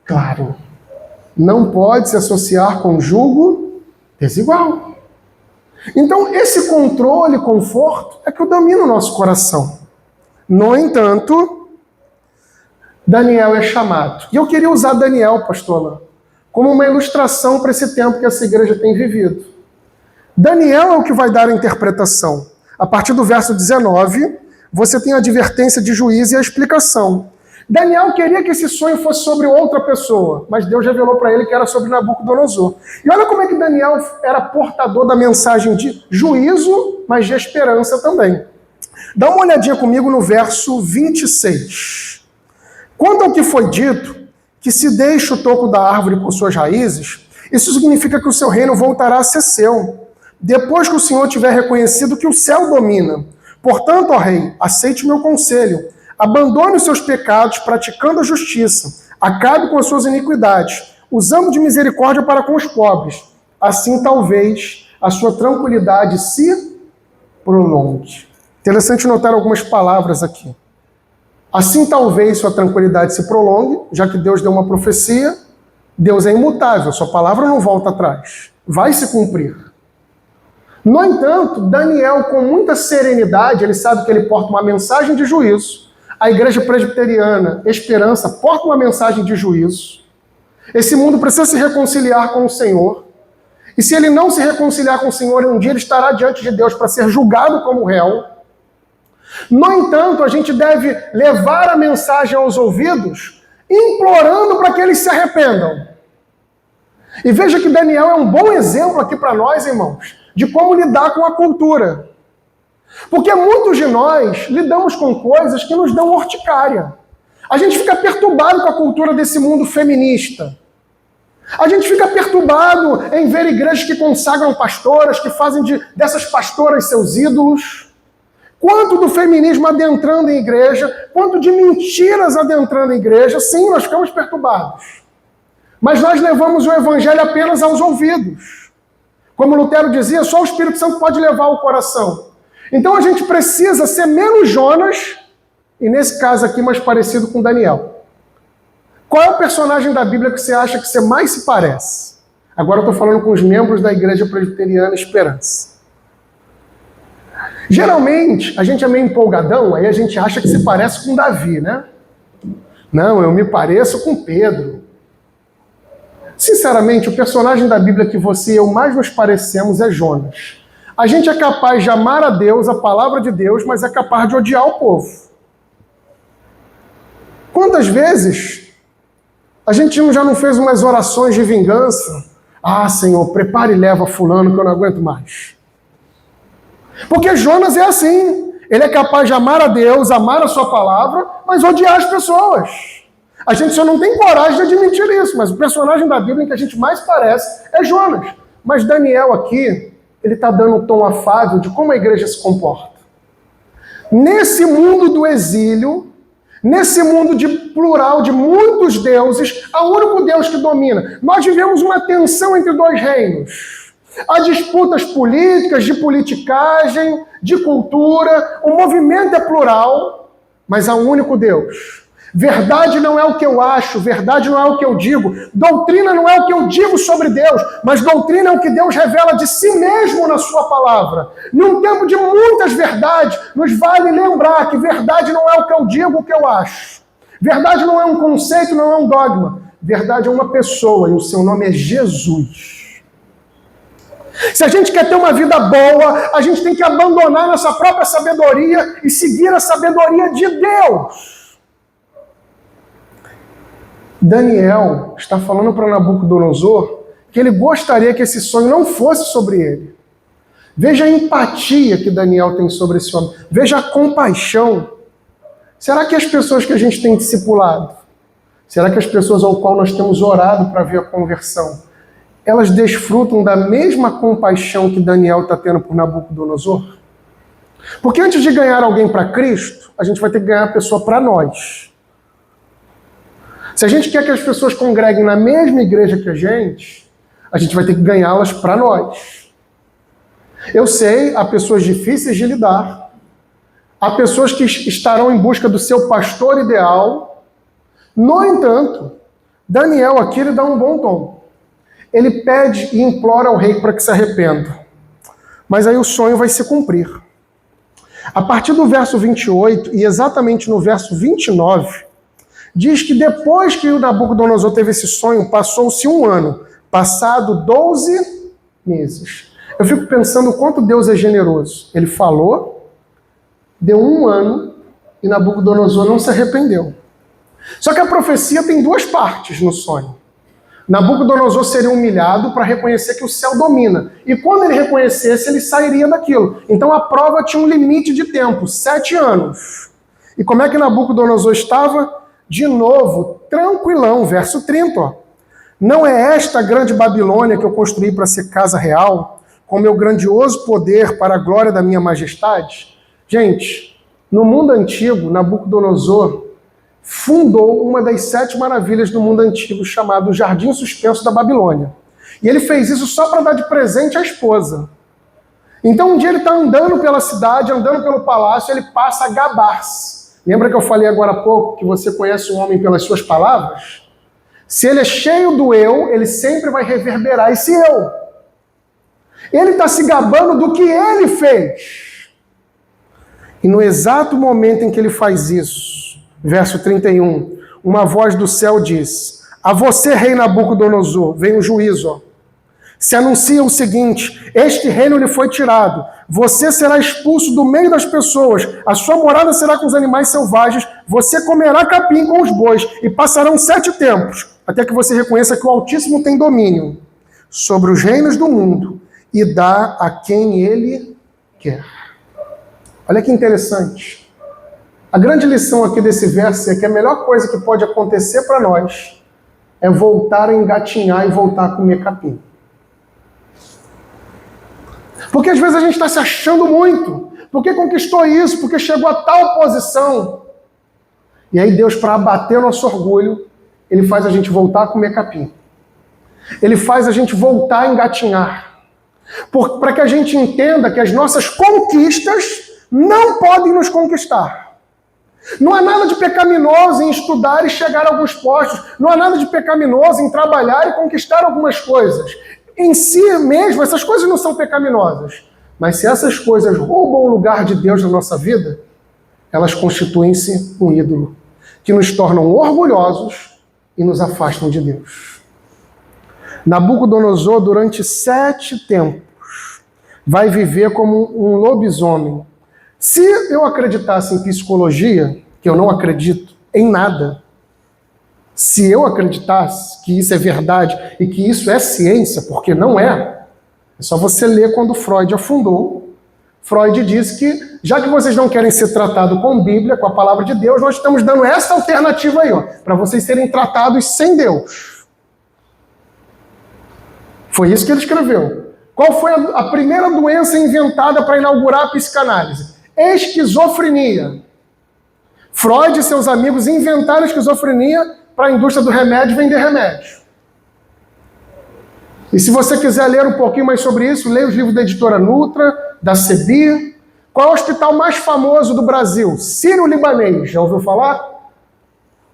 claro. não pode se associar com jugo desigual. Então, esse controle e conforto é que domina o nosso coração. No entanto, Daniel é chamado. E eu queria usar Daniel, pastor, como uma ilustração para esse tempo que essa igreja tem vivido. Daniel é o que vai dar a interpretação. A partir do verso 19, você tem a advertência de juízo e a explicação. Daniel queria que esse sonho fosse sobre outra pessoa, mas Deus revelou para ele que era sobre Nabucodonosor. E olha como é que Daniel era portador da mensagem de juízo, mas de esperança também. Dá uma olhadinha comigo no verso 26. Quanto ao que foi dito, que se deixe o toco da árvore por suas raízes, isso significa que o seu reino voltará a ser seu, depois que o Senhor tiver reconhecido que o céu domina. Portanto, ó rei, aceite meu conselho. Abandone os seus pecados, praticando a justiça. Acabe com as suas iniquidades, usando de misericórdia para com os pobres. Assim, talvez, a sua tranquilidade se prolongue. Interessante notar algumas palavras aqui. Assim, talvez, sua tranquilidade se prolongue, já que Deus deu uma profecia. Deus é imutável, sua palavra não volta atrás. Vai se cumprir. No entanto, Daniel, com muita serenidade, ele sabe que ele porta uma mensagem de juízo. A igreja presbiteriana, Esperança, porta uma mensagem de juízo. Esse mundo precisa se reconciliar com o Senhor. E se ele não se reconciliar com o Senhor, um dia ele estará diante de Deus para ser julgado como réu. No entanto, a gente deve levar a mensagem aos ouvidos, implorando para que eles se arrependam. E veja que Daniel é um bom exemplo aqui para nós, irmãos, de como lidar com a cultura. Porque muitos de nós lidamos com coisas que nos dão urticária. A gente fica perturbado com a cultura desse mundo feminista. A gente fica perturbado em ver igrejas que consagram pastoras, que fazem dessas pastoras seus ídolos. Quanto do feminismo adentrando em igreja, quanto de mentiras adentrando em igreja, sim, nós ficamos perturbados. Mas nós levamos o evangelho apenas aos ouvidos. Como Lutero dizia, só o Espírito Santo pode levar ao coração. Então a gente precisa ser menos Jonas, e nesse caso aqui mais parecido com Daniel. Qual é o personagem da Bíblia que você acha que você mais se parece? Agora eu estou falando com os membros da Igreja Presbiteriana Esperança. Geralmente, a gente é meio empolgadão, aí a gente acha que se parece com Davi, né? Não, eu me pareço com Pedro. Sinceramente, o personagem da Bíblia que você e eu mais nos parecemos é Jonas. A gente é capaz de amar a Deus, a palavra de Deus, mas é capaz de odiar o povo. Quantas vezes a gente já não fez umas orações de vingança? Ah, Senhor, prepare e leva fulano que eu não aguento mais. Porque Jonas é assim. Ele é capaz de amar a Deus, amar a sua palavra, mas odiar as pessoas. A gente só não tem coragem de admitir isso, mas o personagem da Bíblia em que a gente mais parece é Jonas. Mas Daniel aqui, ele está dando um tom afável de como a igreja se comporta. Nesse mundo do exílio, nesse mundo de plural, de muitos deuses, há um único Deus que domina. Nós vivemos uma tensão entre dois reinos. Há disputas políticas, de politicagem, de cultura. O movimento é plural, mas há um único Deus. Verdade não é o que eu acho, verdade não é o que eu digo. Doutrina não é o que eu digo sobre Deus, mas doutrina é o que Deus revela de si mesmo na sua palavra. Num tempo de muitas verdades, nos vale lembrar que verdade não é o que eu digo, o que eu acho. Verdade não é um conceito, não é um dogma. Verdade é uma pessoa e o seu nome é Jesus. Se a gente quer ter uma vida boa, a gente tem que abandonar nossa própria sabedoria e seguir a sabedoria de Deus. Daniel está falando para Nabucodonosor que ele gostaria que esse sonho não fosse sobre ele. Veja a empatia que Daniel tem sobre esse homem. Veja a compaixão. Será que as pessoas que a gente tem discipulado, será que as pessoas ao qual nós temos orado para ver a conversão, elas desfrutam da mesma compaixão que Daniel está tendo por Nabucodonosor? Porque antes de ganhar alguém para Cristo, a gente vai ter que ganhar a pessoa para nós. Se a gente quer que as pessoas congreguem na mesma igreja que a gente vai ter que ganhá-las para nós. Eu sei, há pessoas difíceis de lidar, há pessoas que estarão em busca do seu pastor ideal. No entanto, Daniel aqui, ele dá um bom tom. Ele pede e implora ao rei para que se arrependa. Mas aí o sonho vai se cumprir. A partir do verso 28 e exatamente no verso 29, diz que depois que o Nabucodonosor teve esse sonho, passou-se 1 ano, passado 12 meses. Eu fico pensando o quanto Deus é generoso. Ele falou, deu 1 ano e Nabucodonosor não se arrependeu. Só que a profecia tem 2 partes no sonho. Nabucodonosor seria humilhado para reconhecer que o céu domina. E quando ele reconhecesse, ele sairia daquilo. Então a prova tinha um limite de tempo, 7 anos. E como é que Nabucodonosor estava? De novo, tranquilão, verso 30. Ó. Não é esta a grande Babilônia que eu construí para ser casa real, com meu grandioso poder para a glória da minha majestade? Gente, no mundo antigo, Nabucodonosor fundou uma das 7 maravilhas do mundo antigo, chamado Jardim Suspenso da Babilônia. E ele fez isso só para dar de presente à esposa. Então um dia ele está andando pela cidade, andando pelo palácio, ele passa a gabar-se. Lembra que eu falei agora há pouco que você conhece um homem pelas suas palavras? Se ele é cheio do eu, ele sempre vai reverberar esse eu. Ele está se gabando do que ele fez. E no exato momento em que ele faz isso, verso 31, uma voz do céu diz: a você, rei Nabucodonosor, vem o juízo. Ó. Se anuncia o seguinte: este reino lhe foi tirado, você será expulso do meio das pessoas, a sua morada será com os animais selvagens, você comerá capim com os bois, e passarão 7 tempos, até que você reconheça que o Altíssimo tem domínio sobre os reinos do mundo e dá a quem ele quer. Olha que interessante. A grande lição aqui desse verso é que a melhor coisa que pode acontecer para nós é voltar a engatinhar e voltar a comer capim. Porque às vezes a gente está se achando muito, porque conquistou isso, porque chegou a tal posição. E aí Deus, para abater o nosso orgulho, Ele faz a gente voltar a comer capim. Ele faz a gente voltar a engatinhar. Para que a gente entenda que as nossas conquistas não podem nos conquistar. Não há nada de pecaminoso em estudar e chegar a alguns postos. Não há nada de pecaminoso em trabalhar e conquistar algumas coisas. Em si mesmo, essas coisas não são pecaminosas. Mas se essas coisas roubam o lugar de Deus na nossa vida, elas constituem-se um ídolo, que nos tornam orgulhosos e nos afastam de Deus. Nabucodonosor, durante 7 tempos, vai viver como um lobisomem. Se eu acreditasse em psicologia, que eu não acredito em nada, se eu acreditasse que isso é verdade e que isso é ciência, porque não é só você ler quando Freud afundou. Freud disse que, já que vocês não querem ser tratados com Bíblia, com a palavra de Deus, nós estamos dando essa alternativa aí, para vocês serem tratados sem Deus. Foi isso que ele escreveu. Qual foi a primeira doença inventada para inaugurar a psicanálise? Esquizofrenia. Freud e seus amigos inventaram a esquizofrenia para a indústria do remédio vender remédio. E se você quiser ler um pouquinho mais sobre isso, leia os livros da editora Nutra, da Sebi. Qual é o hospital mais famoso do Brasil? Sírio-Libanês. Já ouviu falar?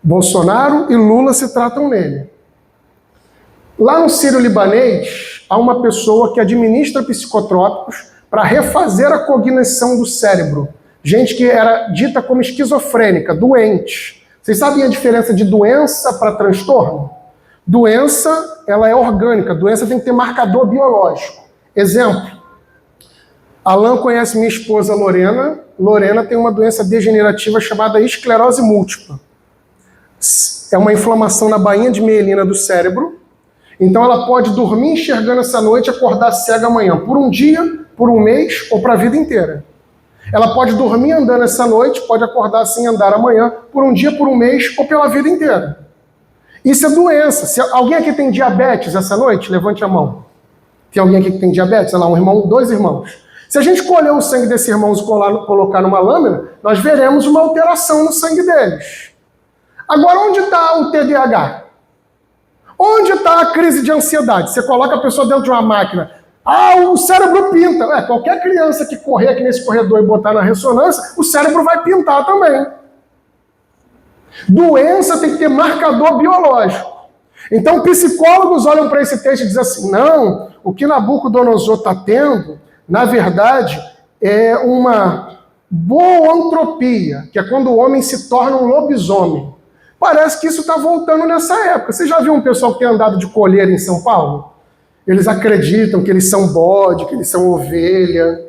Bolsonaro e Lula se tratam nele. Lá no Sírio-Libanês, há uma pessoa que administra psicotrópicos para refazer a cognição do cérebro. Gente que era dita como esquizofrênica, doente. Vocês sabem a diferença de doença para transtorno? Doença, ela é orgânica. Doença tem que ter marcador biológico. Exemplo. Alan conhece minha esposa Lorena. Lorena tem uma doença degenerativa chamada esclerose múltipla. É uma inflamação na bainha de mielina do cérebro. Então ela pode dormir enxergando essa noite e acordar cega amanhã. Por um dia, por um mês ou para a vida inteira. Ela pode dormir andando essa noite, pode acordar sem andar amanhã, por um dia, por um mês ou pela vida inteira. Isso é doença. Se alguém aqui tem diabetes essa noite, levante a mão. Tem alguém aqui que tem diabetes? Sei lá, um irmão, 2 irmãos. Se a gente colher o sangue desses irmãos e colocar numa lâmina, nós veremos uma alteração no sangue deles. Agora, onde está o TDAH? Onde está a crise de ansiedade? Você coloca a pessoa dentro de uma máquina. O cérebro pinta. Qualquer criança que correr aqui nesse corredor e botar na ressonância, o cérebro vai pintar também. Doença tem que ter marcador biológico. Então, psicólogos olham para esse texto e dizem assim, não, o que Nabucodonosor está tendo, na verdade, é uma boantropia, que é quando o homem se torna um lobisomem. Parece que isso está voltando nessa época. Você já viu um pessoal que tem andado de coleira em São Paulo? Eles acreditam que eles são bode, que eles são ovelha.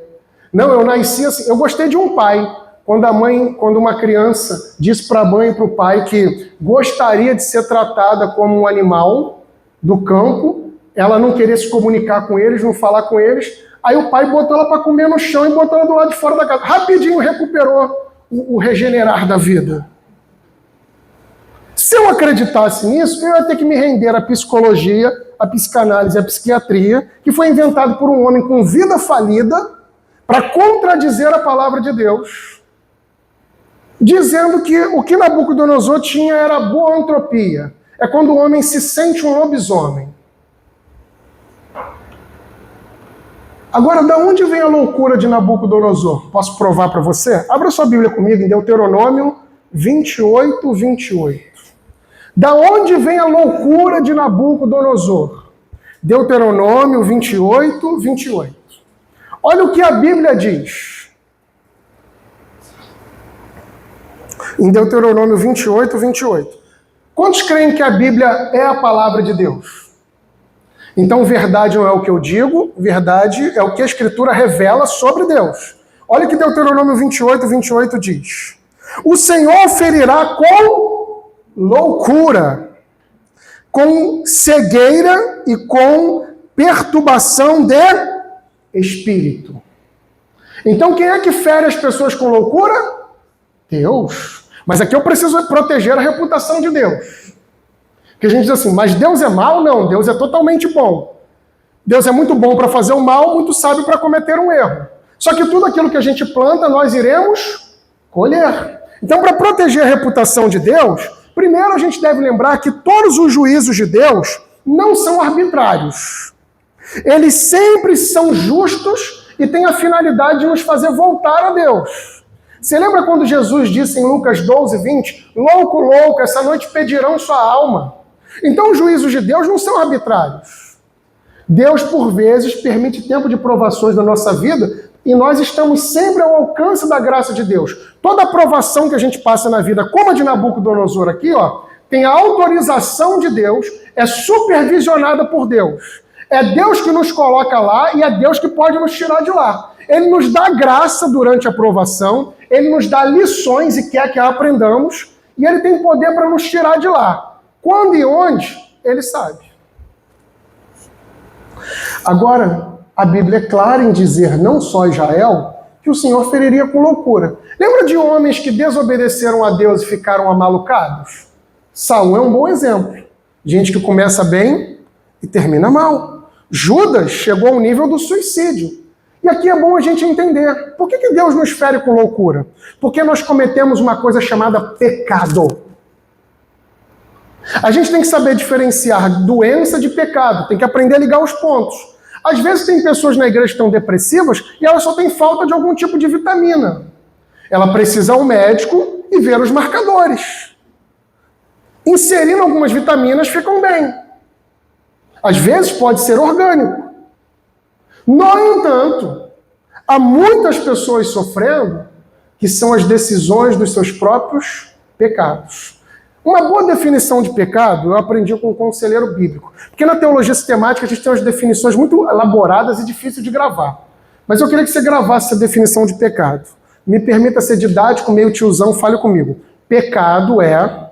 Não, eu nasci assim. Eu gostei de um pai. Quando uma criança diz para a mãe e para o pai que gostaria de ser tratada como um animal do campo, ela não queria se comunicar com eles, não falar com eles, aí o pai botou ela para comer no chão e botou ela do lado de fora da casa. Rapidinho recuperou o regenerar da vida. Se eu acreditasse nisso, eu ia ter que me render à psicologia, à psicanálise, à psiquiatria, que foi inventado por um homem com vida falida para contradizer a palavra de Deus, dizendo que o que Nabucodonosor tinha era boantropia. É quando o homem se sente um lobisomem. Agora, da onde vem a loucura de Nabucodonosor? Posso provar para você? Abra sua Bíblia comigo em Deuteronômio 28, 28. Da onde vem a loucura de Nabucodonosor? Deuteronômio 28, 28. Olha o que a Bíblia diz. Em Deuteronômio 28, 28. Quantos creem que a Bíblia é a palavra de Deus? Então, verdade não é o que eu digo, verdade é o que a Escritura revela sobre Deus. Olha o que Deuteronômio 28, 28 diz. O Senhor ferirá com loucura, com cegueira e com perturbação de espírito. Então, quem é que fere as pessoas com loucura? Deus. Mas aqui eu preciso proteger a reputação de Deus. Porque a gente diz assim, mas Deus é mau? Não, Deus é totalmente bom. Deus é muito bom para fazer o mal, muito sábio para cometer um erro. Só que tudo aquilo que a gente planta, nós iremos colher. Então, para proteger a reputação de Deus, primeiro a gente deve lembrar que todos os juízos de Deus não são arbitrários. Eles sempre são justos e têm a finalidade de nos fazer voltar a Deus. Você lembra quando Jesus disse em Lucas 12, 20, louco, louco, essa noite pedirão sua alma. Então os juízos de Deus não são arbitrários. Deus, por vezes, permite tempo de provações na nossa vida e nós estamos sempre ao alcance da graça de Deus. Toda a provação que a gente passa na vida, como a de Nabucodonosor aqui, tem a autorização de Deus, é supervisionada por Deus. É Deus que nos coloca lá e é Deus que pode nos tirar de lá. Ele nos dá graça durante a provação, ele nos dá lições e quer que aprendamos, e ele tem poder para nos tirar de lá. Quando e onde, ele sabe. Agora, a Bíblia é clara em dizer, não só Israel, que o Senhor feriria com loucura. Lembra de homens que desobedeceram a Deus e ficaram amalucados? Saul é um bom exemplo. Gente que começa bem e termina mal. Judas chegou ao nível do suicídio. E aqui é bom a gente entender. Por que Deus nos fere com loucura? Porque nós cometemos uma coisa chamada pecado. A gente tem que saber diferenciar doença de pecado. Tem que aprender a ligar os pontos. Às vezes tem pessoas na igreja que estão depressivas e elas só têm falta de algum tipo de vitamina. Ela precisa ao médico e ver os marcadores. Inserindo algumas vitaminas ficam bem. Às vezes pode ser orgânico. No entanto, há muitas pessoas sofrendo que são as decisões dos seus próprios pecados. Uma boa definição de pecado eu aprendi com um conselheiro bíblico. Porque na teologia sistemática a gente tem umas definições muito elaboradas e difíceis de gravar. Mas eu queria que você gravasse essa definição de pecado. Me permita ser didático, meio tiozão, fale comigo. Pecado é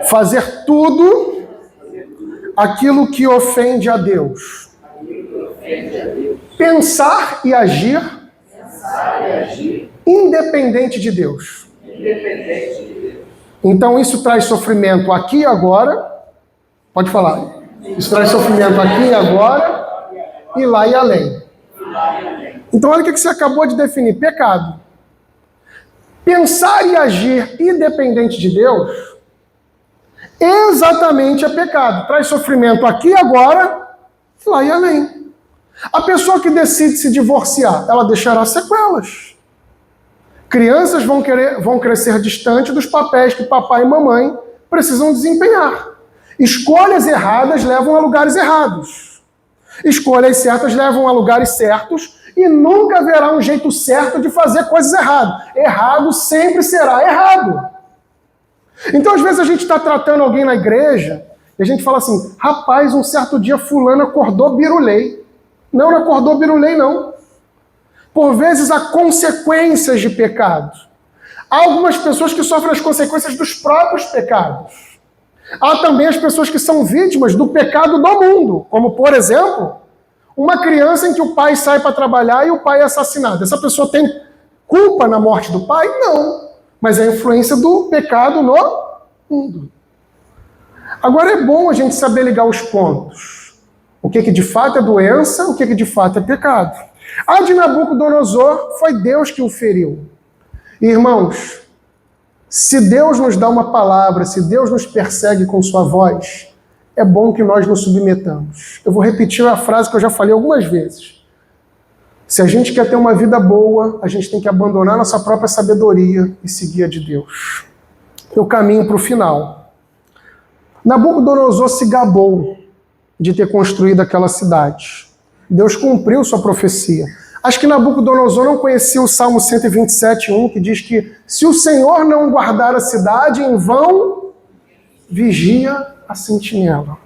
fazer tudo aquilo que ofende a Deus. Pensar e agir independente de Deus. Então isso traz sofrimento aqui e agora. Pode falar. Isso traz sofrimento aqui e agora e lá e além. Então olha o que você acabou de definir. Pecado. Pensar e agir independente de Deus exatamente é pecado. Traz sofrimento aqui e agora e lá e além. A pessoa que decide se divorciar, ela deixará sequelas. Crianças vão crescer distante dos papéis que papai e mamãe precisam desempenhar. Escolhas erradas levam a lugares errados. Escolhas certas levam a lugares certos e nunca haverá um jeito certo de fazer coisas erradas. Errado sempre será errado. Então, às vezes, a gente está tratando alguém na igreja e a gente fala assim, rapaz, um certo dia fulano acordou birulei. Não, não acordou birulei, não. Por vezes há consequências de pecados. Há algumas pessoas que sofrem as consequências dos próprios pecados. Há também as pessoas que são vítimas do pecado do mundo, como, por exemplo, uma criança em que o pai sai para trabalhar e o pai é assassinado. Essa pessoa tem culpa na morte do pai? Não. Mas é a influência do pecado no mundo. Agora é bom a gente saber ligar os pontos. O que de fato é doença, o que de fato é pecado. A de Nabucodonosor foi Deus que o feriu. Irmãos, se Deus nos dá uma palavra, se Deus nos persegue com sua voz, é bom que nós nos submetamos. Eu vou repetir a frase que eu já falei algumas vezes. Se a gente quer ter uma vida boa, a gente tem que abandonar nossa própria sabedoria e seguir a de Deus. Eu caminho para o final. Nabucodonosor se gabou de ter construído aquela cidade. Deus cumpriu sua profecia. Acho que Nabucodonosor não conhecia o Salmo 127:1, que diz que se o Senhor não guardar a cidade, em vão vigia a sentinela.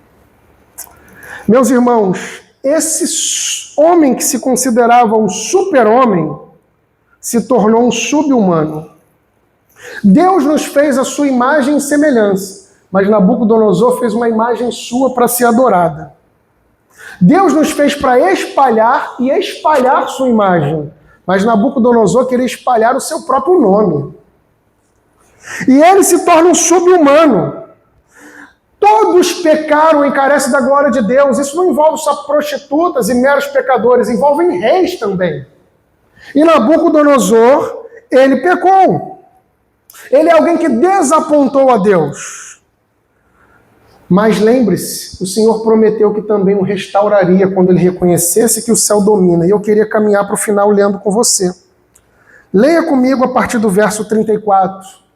Meus irmãos, esse homem que se considerava um super-homem se tornou um sub-humano. Deus nos fez a sua imagem e semelhança, mas Nabucodonosor fez uma imagem sua para ser adorada. Deus nos fez para espalhar e espalhar sua imagem, mas Nabucodonosor queria espalhar o seu próprio nome. E ele se torna um sub-humano. Todos pecaram e carecem da glória de Deus. Isso não envolve só prostitutas e meros pecadores, envolve reis também. E Nabucodonosor, ele pecou. Ele é alguém que desapontou a Deus. Mas lembre-se, o Senhor prometeu que também o restauraria quando ele reconhecesse que o céu domina. E eu queria caminhar para o final lendo com você. Leia comigo a partir do verso 34.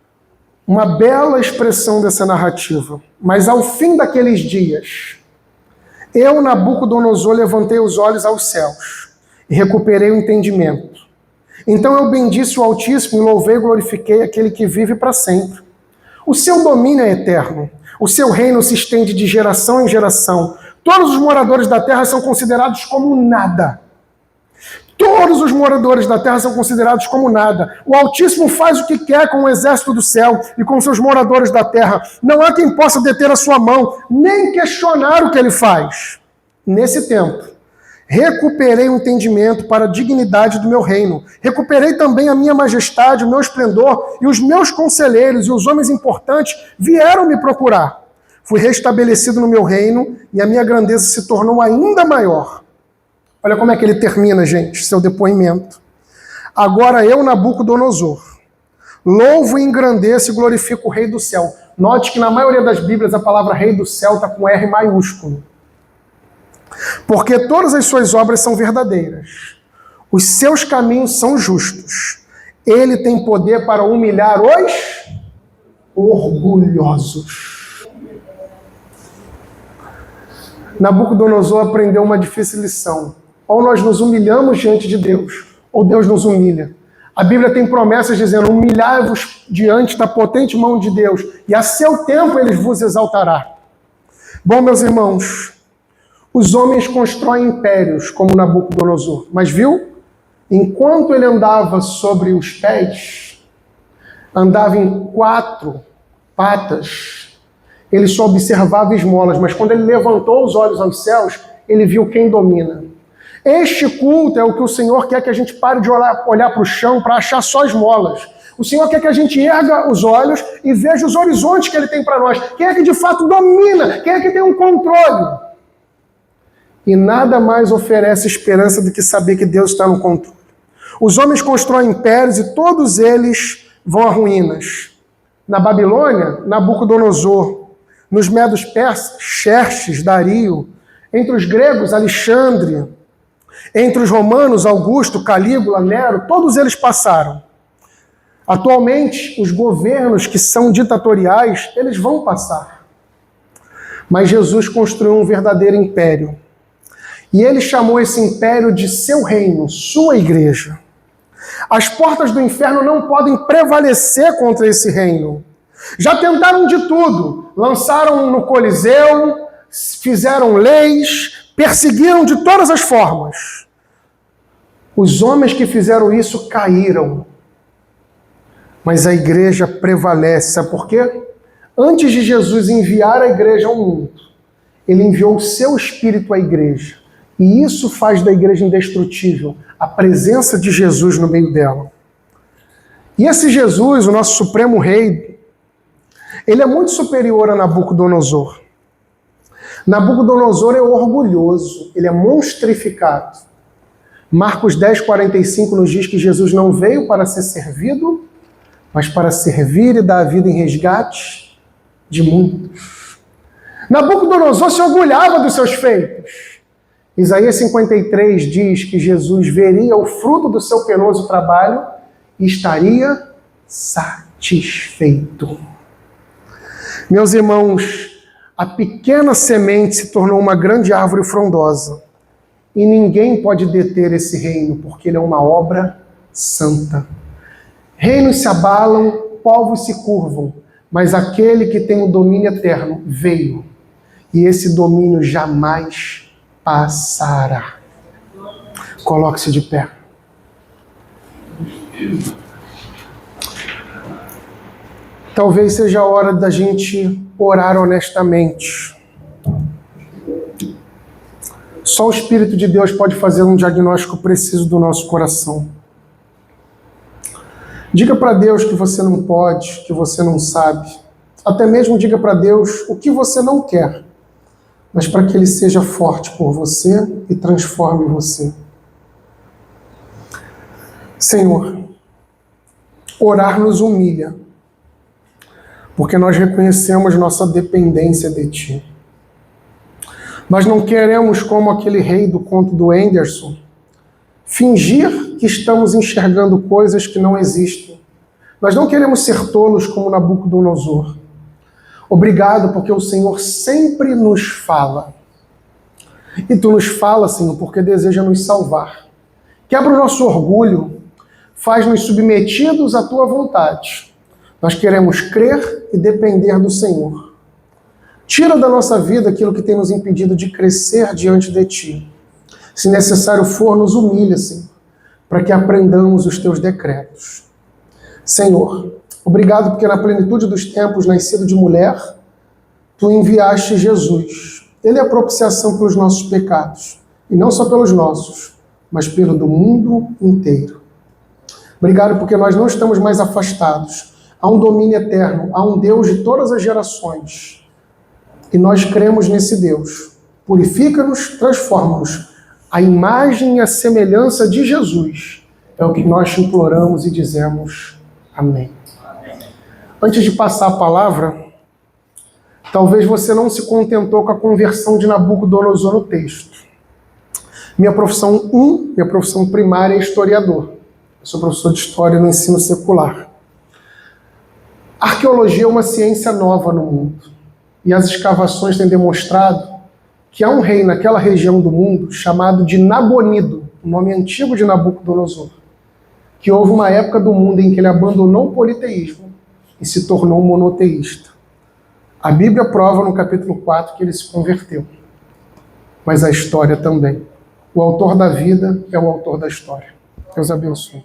Uma bela expressão dessa narrativa. Mas ao fim daqueles dias, eu, Nabucodonosor, levantei os olhos aos céus e recuperei o entendimento. Então eu bendisse o Altíssimo e louvei e glorifiquei aquele que vive para sempre. O seu domínio é eterno. O seu reino se estende de geração em geração. Todos os moradores da terra são considerados como nada. Todos os moradores da terra são considerados como nada. O Altíssimo faz o que quer com o exército do céu e com seus moradores da terra. Não há quem possa deter a sua mão, nem questionar o que ele faz. Nesse tempo, recuperei o entendimento para a dignidade do meu reino. Recuperei também a minha majestade, o meu esplendor, e os meus conselheiros e os homens importantes vieram me procurar. Fui restabelecido no meu reino e a minha grandeza se tornou ainda maior. Olha como é que ele termina, gente, seu depoimento. Agora eu, Nabucodonosor, louvo e engrandeço e glorifico o Rei do Céu. Note que na maioria das Bíblias a palavra Rei do Céu está com R maiúsculo. Porque todas as suas obras são verdadeiras. Os seus caminhos são justos. Ele tem poder para humilhar os orgulhosos. Nabucodonosor aprendeu uma difícil lição. Ou nós nos humilhamos diante de Deus, ou Deus nos humilha. A Bíblia tem promessas dizendo, humilhai-vos diante da potente mão de Deus, e a seu tempo ele vos exaltará. Bom, meus irmãos, os homens constroem impérios, como Nabucodonosor. Mas viu? Enquanto ele andava sobre os pés, andava em 4 patas, ele só observava esmolas. Mas quando ele levantou os olhos aos céus, ele viu quem domina. Este culto é o que o Senhor quer que a gente pare de olhar para o chão para achar só esmolas. O Senhor quer que a gente erga os olhos e veja os horizontes que Ele tem para nós. Quem é que de fato domina? Quem é que tem um controle? E nada mais oferece esperança do que saber que Deus está no controle. Os homens constroem impérios e todos eles vão a ruínas. Na Babilônia, Nabucodonosor. Nos medos persas, Xerxes, Dario. Entre os gregos, Alexandre. Entre os romanos, Augusto, Calígula, Nero, todos eles passaram. Atualmente, os governos que são ditatoriais, eles vão passar. Mas Jesus construiu um verdadeiro império. E ele chamou esse império de seu reino, sua igreja. As portas do inferno não podem prevalecer contra esse reino. Já tentaram de tudo. Lançaram no Coliseu, fizeram leis, perseguiram de todas as formas. Os homens que fizeram isso caíram. Mas a igreja prevalece. Sabe por quê? Antes de Jesus enviar a igreja ao mundo, ele enviou o seu Espírito à igreja. E isso faz da igreja indestrutível, a presença de Jesus no meio dela. E esse Jesus, o nosso supremo rei, ele é muito superior a Nabucodonosor. Nabucodonosor é orgulhoso, ele é monstrificado. Marcos 10:45 nos diz que Jesus não veio para ser servido, mas para servir e dar a vida em resgate de muitos. Nabucodonosor se orgulhava dos seus feitos. Isaías 53 diz que Jesus veria o fruto do seu penoso trabalho e estaria satisfeito. Meus irmãos, a pequena semente se tornou uma grande árvore frondosa. E ninguém pode deter esse reino, porque ele é uma obra santa. Reinos se abalam, povos se curvam, mas aquele que tem o domínio eterno veio. E esse domínio jamais passará. Coloque-se de pé. Talvez seja a hora da gente orar honestamente. Só o Espírito de Deus pode fazer um diagnóstico preciso do nosso coração. Diga para Deus que você não pode, que você não sabe. Até mesmo diga para Deus o que você não quer, mas para que Ele seja forte por você e transforme você. Senhor, orar nos humilha, porque nós reconhecemos nossa dependência de Ti. Nós não queremos, como aquele rei do conto do Anderson, fingir que estamos enxergando coisas que não existem. Nós não queremos ser tolos como Nabucodonosor. Obrigado, porque o Senhor sempre nos fala. E Tu nos fala, Senhor, porque deseja nos salvar. Quebra o nosso orgulho, faz-nos submetidos à Tua vontade. Nós queremos crer e depender do Senhor. Tira da nossa vida aquilo que tem nos impedido de crescer diante de Ti. Se necessário for, nos humilha, Senhor, para que aprendamos os Teus decretos. Senhor, obrigado porque na plenitude dos tempos, nascido de mulher, Tu enviaste Jesus. Ele é a propiciação pelos nossos pecados. E não só pelos nossos, mas pelo do mundo inteiro. Obrigado porque nós não estamos mais afastados. Há um domínio eterno, há um Deus de todas as gerações. E nós cremos nesse Deus. Purifica-nos, transforma-nos. A imagem e a semelhança de Jesus é o que nós te imploramos e dizemos amém. Antes de passar a palavra, talvez você não se contentou com a conversão de Nabucodonosor no texto. Minha profissão primária é historiador. Eu sou professor de história no ensino secular. Arqueologia é uma ciência nova no mundo. E as escavações têm demonstrado que há um rei naquela região do mundo chamado de Nabonido, o nome antigo de Nabucodonosor, que houve uma época do mundo em que ele abandonou o politeísmo e se tornou monoteísta. A Bíblia prova no capítulo 4 que ele se converteu, mas a história também. O autor da vida é o autor da história. Deus abençoe.